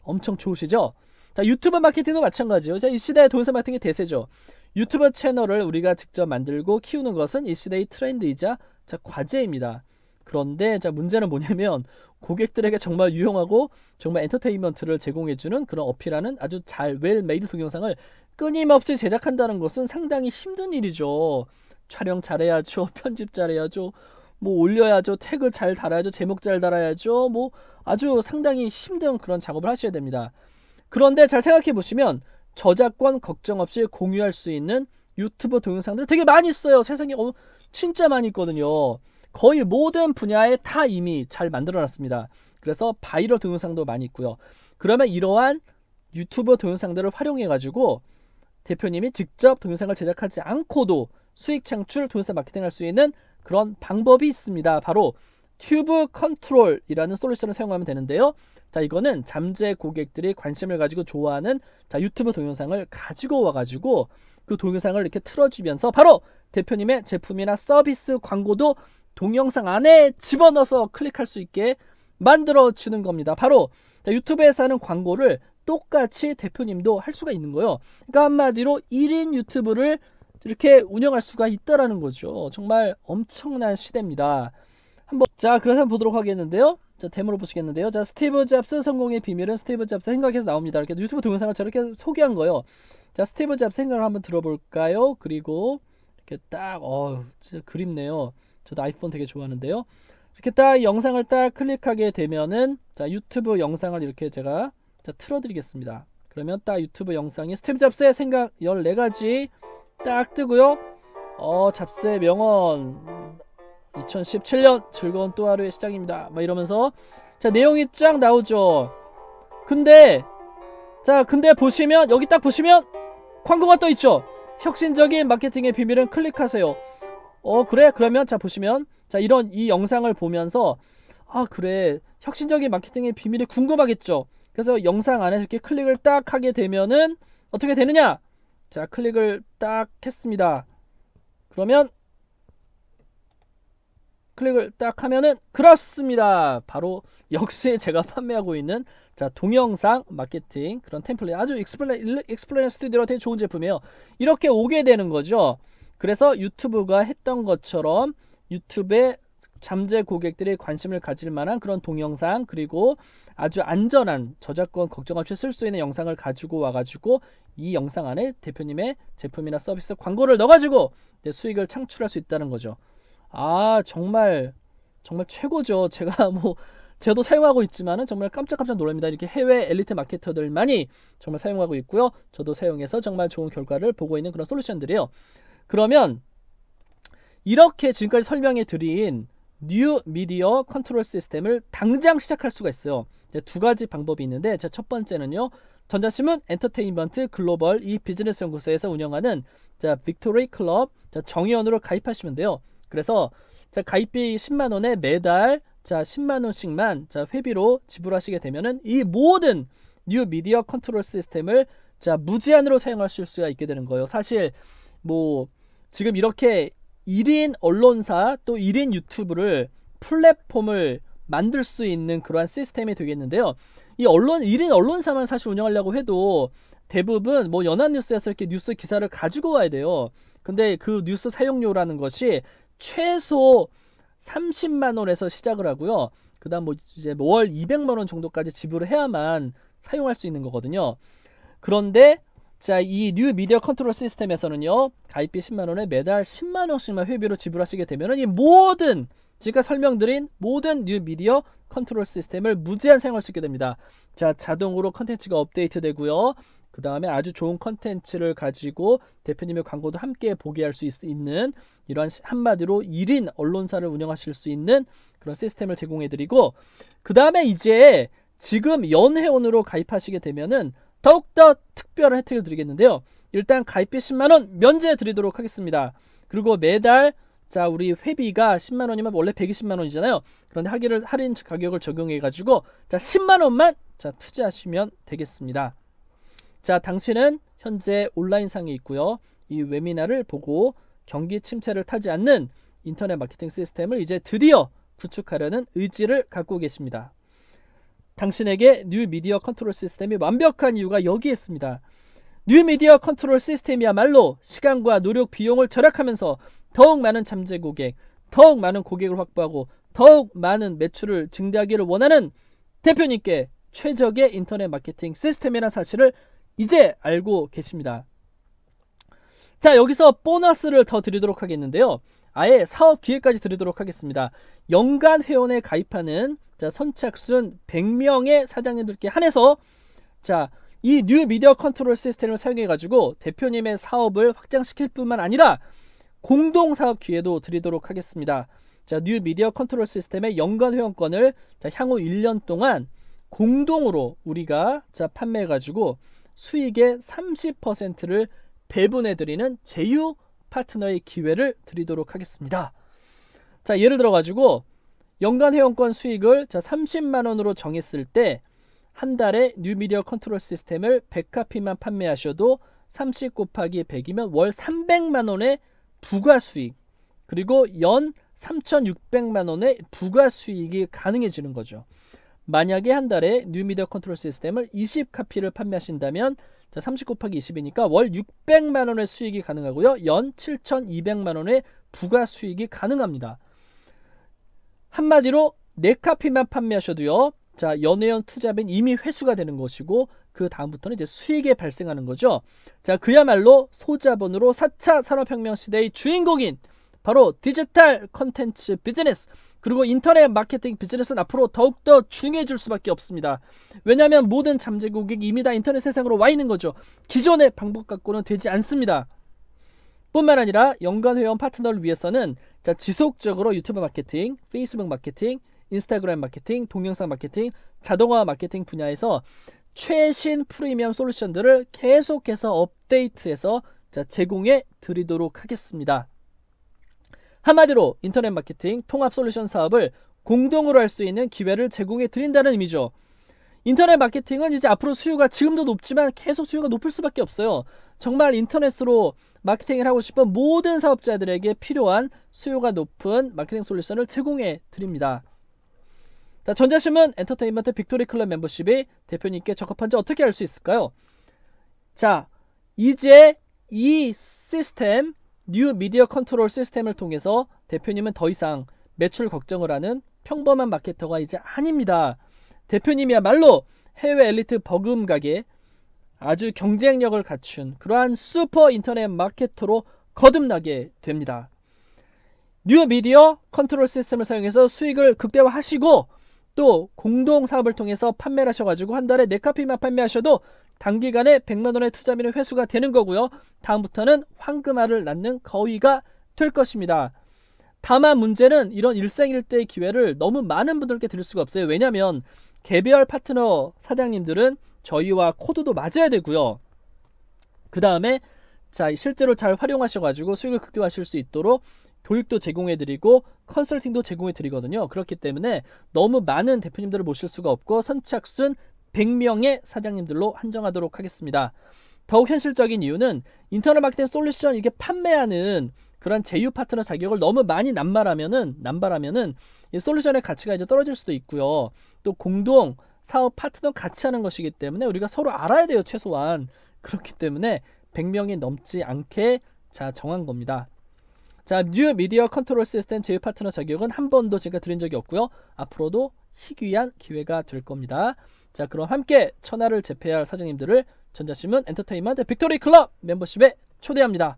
엄청 좋으시죠? 자, 유튜브 마케팅도 마찬가지예요. 자, 이 시대의 동영상 마케팅의 대세죠. 유튜브 채널을 우리가 직접 만들고 키우는 것은 이 시대의 트렌드이자 자, 과제입니다. 그런데 자, 문제는 뭐냐면 고객들에게 정말 유용하고 정말 엔터테인먼트를 제공해주는 그런 어필하는 아주 잘 웰메이드 동영상을 끊임없이 제작한다는 것은 상당히 힘든 일이죠. 촬영 잘해야죠. 편집 잘해야죠. 뭐 올려야죠. 태그 잘 달아야죠. 제목 잘 달아야죠. 뭐 아주 상당히 힘든 그런 작업을 하셔야 됩니다. 그런데 잘 생각해 보시면 저작권 걱정 없이 공유할 수 있는 유튜브 동영상들 되게 많이 있어요. 세상에 진짜 많이 있거든요. 거의 모든 분야에 다 이미 잘 만들어 놨습니다. 그래서 바이럴 동영상도 많이 있고요. 그러면 이러한 유튜브 동영상들을 활용해 가지고 대표님이 직접 동영상을 제작하지 않고도 수익 창출 동영상 마케팅을 할 수 있는 그런 방법이 있습니다. 바로 튜브 컨트롤이라는 솔루션을 사용하면 되는데요. 자, 이거는 잠재 고객들이 관심을 가지고 좋아하는 유튜브 동영상을 가지고 와가지고 그 동영상을 이렇게 틀어주면서 바로 대표님의 제품이나 서비스 광고도 동영상 안에 집어넣어서 클릭할 수 있게 만들어 주는 겁니다. 바로 유튜브에서 하는 광고를 똑같이 대표님도 할 수가 있는 거예요. 그러니까 한마디로 1인 유튜브를 이렇게 운영할 수가 있다라는 거죠. 정말 엄청난 시대입니다. 그래서 한번 보도록 하겠는데요. 자, 데모로 보시겠는데요. 자, 스티브 잡스 성공의 비밀은 스티브 잡스 생각에서 나옵니다. 이렇게 유튜브 동영상을 저렇게 소개한 거예요. 자, 스티브 잡스 생각을 한번 들어볼까요? 그리고 이렇게 딱, 진짜 그립네요. 저도 아이폰 되게 좋아하는데요. 이렇게 딱 영상을 딱 클릭하게 되면은, 자, 유튜브 영상을 이렇게 제가 틀어드리겠습니다. 그러면 딱 유튜브 영상이 스티브 잡스의 생각 14가지 딱 뜨고요. 잡스의 명언 2017년 즐거운 또 하루의 시작입니다. 막 이러면서 자, 내용이 쫙 나오죠. 근데 보시면 여기 딱 보시면 광고가 떠 있죠. 혁신적인 마케팅의 비밀은 클릭하세요. 그래? 그러면 자, 보시면 자, 이런 이 영상을 보면서 그래. 혁신적인 마케팅의 비밀이 궁금하겠죠. 그래서 영상 안에 이렇게 클릭을 딱 하게 되면은 어떻게 되느냐? 자, 클릭을 딱 했습니다. 그러면 클릭을 딱 하면은 그렇습니다. 바로 역시 제가 판매하고 있는 자, 동영상 마케팅 그런 템플릿, 아주 익스플레인 스튜디오로 되게 좋은 제품이에요. 이렇게 오게 되는 거죠. 그래서 유튜브가 했던 것처럼 유튜브에 잠재 고객들이 관심을 가질 만한 그런 동영상, 그리고 아주 안전한 저작권 걱정 없이 쓸 수 있는 영상을 가지고 와가지고 이 영상 안에 대표님의 제품이나 서비스 광고를 넣어가지고 수익을 창출할 수 있다는 거죠. 정말 최고죠. 저도 사용하고 있지만은 정말 깜짝깜짝 놀랍니다. 이렇게 해외 엘리트 마케터들만이 정말 사용하고 있고요. 저도 사용해서 정말 좋은 결과를 보고 있는 그런 솔루션들이에요. 그러면 이렇게 지금까지 설명해 드린 뉴 미디어 컨트롤 시스템을 당장 시작할 수가 있어요. 두 가지 방법이 있는데, 첫 번째는요, 전자신문 엔터테인먼트 글로벌 이 비즈니스 연구소에서 운영하는 빅토리 클럽 정의원으로 가입하시면 돼요. 그래서 가입비 10만원에 매달 10만원씩만 회비로 지불하시게 되면은 이 모든 뉴 미디어 컨트롤 시스템을 무제한으로 사용하실 수가 있게 되는 거예요. 사실 지금 이렇게 1인 언론사 또 1인 유튜브를 플랫폼을 만들 수 있는 그러한 시스템이 되겠는데요. 이 1인 언론사만 사실 운영하려고 해도 대부분 연합뉴스에서 이렇게 뉴스 기사를 가지고 와야 돼요. 근데 그 뉴스 사용료라는 것이 최소 30만원에서 시작을 하고요. 그 다음 이제 월 200만원 정도까지 지불을 해야만 사용할 수 있는 거거든요. 그런데 이 뉴 미디어 컨트롤 시스템에서는요, 가입비 10만원에 매달 10만원씩만 회비로 지불하시게 되면은 이 모든 제가 설명드린 모든 뉴 미디어 컨트롤 시스템을 무제한 사용할 수 있게 됩니다. 자동으로 컨텐츠가 업데이트 되고요. 그 다음에 아주 좋은 컨텐츠를 가지고 대표님의 광고도 함께 보게 할 수 있는 이러한 한마디로 1인 언론사를 운영하실 수 있는 그런 시스템을 제공해 드리고, 그 다음에 이제 지금 연회원으로 가입하시게 되면은 더욱더 특별한 혜택을 드리겠는데요. 일단 가입비 10만원 면제 드리도록 하겠습니다. 그리고 매달 우리 회비가 10만원이면 원래 120만원이잖아요. 그런데 할인 가격을 적용해 가지고 10만원만 투자하시면 되겠습니다. 당신은 현재 온라인상에 있고요. 이 웨비나를 보고 경기 침체를 타지 않는 인터넷 마케팅 시스템을 이제 드디어 구축하려는 의지를 갖고 계십니다. 당신에게 뉴 미디어 컨트롤 시스템이 완벽한 이유가 여기에 있습니다. 뉴 미디어 컨트롤 시스템이야말로 시간과 노력 비용을 절약하면서 더욱 많은 잠재 고객, 더욱 많은 고객을 확보하고 더욱 많은 매출을 증대하기를 원하는 대표님께 최적의 인터넷 마케팅 시스템이라는 사실을 이제 알고 계십니다. 여기서 보너스를 더 드리도록 하겠는데요. 아예 사업 기회까지 드리도록 하겠습니다. 연간 회원에 가입하는 선착순 100명의 사장님들께 한해서 이 뉴 미디어 컨트롤 시스템을 사용해 가지고 대표님의 사업을 확장시킬 뿐만 아니라 공동 사업 기회도 드리도록 하겠습니다. 뉴 미디어 컨트롤 시스템의 연간 회원권을 향후 1년 동안 공동으로 우리가 자 판매해 가지고 수익의 30%를 배분해 드리는 제휴 파트너의 기회를 드리도록 하겠습니다. 자, 예를 들어 가지고 연간 회원권 수익을 자 30만 원으로 정했을 때 한 달에 뉴미디어 컨트롤 시스템을 100카피만 판매하셔도 30 곱하기 100이면 월 300만 원의 부가 수익, 그리고 연 3,600만 원의 부가 수익이 가능해지는 거죠. 만약에 한 달에 뉴미디어 컨트롤 시스템을 20카피를 판매하신다면 자, 30 곱하기 20이니까 월 600만 원의 수익이 가능하고요. 연 7,200만 원의 부가 수익이 가능합니다. 한마디로 4카피만 판매하셔도요. 자, 연회원 투자비는 이미 회수가 되는 것이고 그 다음부터는 이제 수익이 발생하는 거죠. 자, 그야말로 소자본으로 4차 산업혁명 시대의 주인공인 바로 디지털 컨텐츠 비즈니스, 그리고 인터넷 마케팅 비즈니스는 앞으로 더욱더 중요해질 수밖에 없습니다. 왜냐하면 모든 잠재 고객이 이미 다 인터넷 세상으로 와 있는 거죠. 기존의 방법 갖고는 되지 않습니다. 뿐만 아니라 연간 회원 파트너를 위해서는 자, 지속적으로 유튜브 마케팅, 페이스북 마케팅, 인스타그램 마케팅, 동영상 마케팅, 자동화 마케팅 분야에서 최신 프리미엄 솔루션들을 계속해서 업데이트해서 자, 제공해 드리도록 하겠습니다. 한마디로 인터넷 마케팅 통합 솔루션 사업을 공동으로 할 수 있는 기회를 제공해 드린다는 의미죠. 인터넷 마케팅은 이제 앞으로 수요가 지금도 높지만 계속 수요가 높을 수밖에 없어요. 정말 인터넷으로 마케팅을 하고 싶은 모든 사업자들에게 필요한 수요가 높은 마케팅 솔루션을 제공해 드립니다. 자, 전자신문 엔터테인먼트 빅토리 클럽 멤버십이 대표님께 적합한지 어떻게 알 수 있을까요? 자, 이제 이 시스템, 뉴 미디어 컨트롤 시스템을 통해서 대표님은 더 이상 매출 걱정을 하는 평범한 마케터가 이제 아닙니다. 대표님이야말로 해외 엘리트 버금 가게 아주 경쟁력을 갖춘 그러한 슈퍼 인터넷 마케터로 거듭나게 됩니다. 뉴 미디어 컨트롤 시스템을 사용해서 수익을 극대화하시고 또 공동 사업을 통해서 판매를 하셔가지고 한 달에 4카피만 판매하셔도 단기간에 100만원의 투자비는 회수가 되는 거고요. 다음부터는 황금알을 낳는 거위가 될 것입니다. 다만 문제는 이런 일생일대의 기회를 너무 많은 분들께 드릴 수가 없어요. 왜냐하면 개별 파트너 사장님들은 저희와 코드도 맞아야 되고요. 그 다음에 자, 실제로 잘 활용하셔가지고 수익을 극대화하실 수 있도록 교육도 제공해드리고 컨설팅도 제공해드리거든요. 그렇기 때문에 너무 많은 대표님들을 모실 수가 없고 선착순 100명의 사장님들로 한정하도록 하겠습니다. 더욱 현실적인 이유는 인터넷 마케팅 솔루션 이게 판매하는 그런 제휴 파트너 자격을 너무 많이 남발하면은 이 솔루션의 가치가 이제 떨어질 수도 있고요. 또 공동 사업 파트너 같이 하는 것이기 때문에 우리가 서로 알아야 돼요. 최소한. 그렇기 때문에 100명이 넘지 않게 자, 정한 겁니다. 자, 뉴 미디어 컨트롤 시스템 제휴 파트너 자격은 한 번도 제가 드린 적이 없고요. 앞으로도 희귀한 기회가 될 겁니다. 자, 그럼 함께 천하를 제패할 사장님들을 전자신문 엔터테인먼트 빅토리 클럽 멤버십에 초대합니다.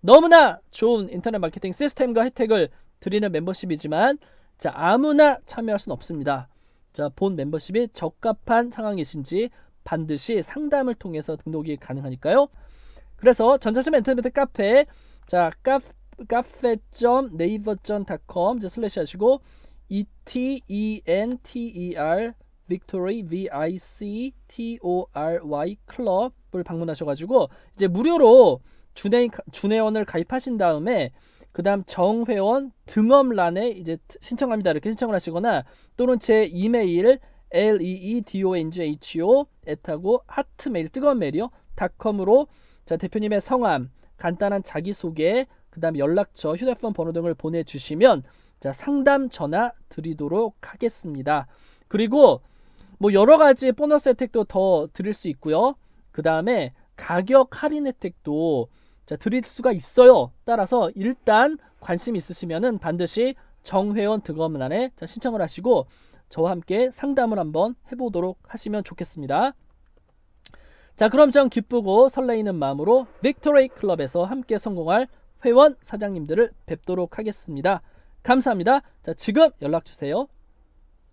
너무나 좋은 인터넷 마케팅 시스템과 혜택을 드리는 멤버십이지만 자, 아무나 참여할 수는 없습니다. 자, 본 멤버십이 적합한 상황이신지 반드시 상담을 통해서 등록이 가능하니까요. 그래서 전자신문 엔터테인먼트 카페에 자, cafe.naver.com 슬래시 하시고 ETENTER victory VICTORY 클럽을 방문하셔가지고 이제 무료로 준회원을 가입하신 다음에 그 다음 정회원 등업란에 이제 신청합니다 이렇게 신청을 하시거나 또는 제 이메일 leedongho @ 하트메일 뜨거운 메일이요 .com으로 자, 대표님의 성함, 간단한 자기소개, 그 다음 연락처, 휴대폰 번호 등을 보내주시면 자, 상담 전화 드리도록 하겠습니다. 그리고 뭐 여러가지 보너스 혜택도 더 드릴 수 있고요. 그 다음에 가격 할인 혜택도 자, 드릴 수가 있어요. 따라서 일단 관심 있으시면은 반드시 정회원 등업란에 자, 신청을 하시고 저와 함께 상담을 한번 해보도록 하시면 좋겠습니다. 자, 그럼 전 기쁘고 설레이는 마음으로 빅토리 클럽에서 함께 성공할 회원 사장님들을 뵙도록 하겠습니다. 감사합니다. 자, 지금 연락 주세요.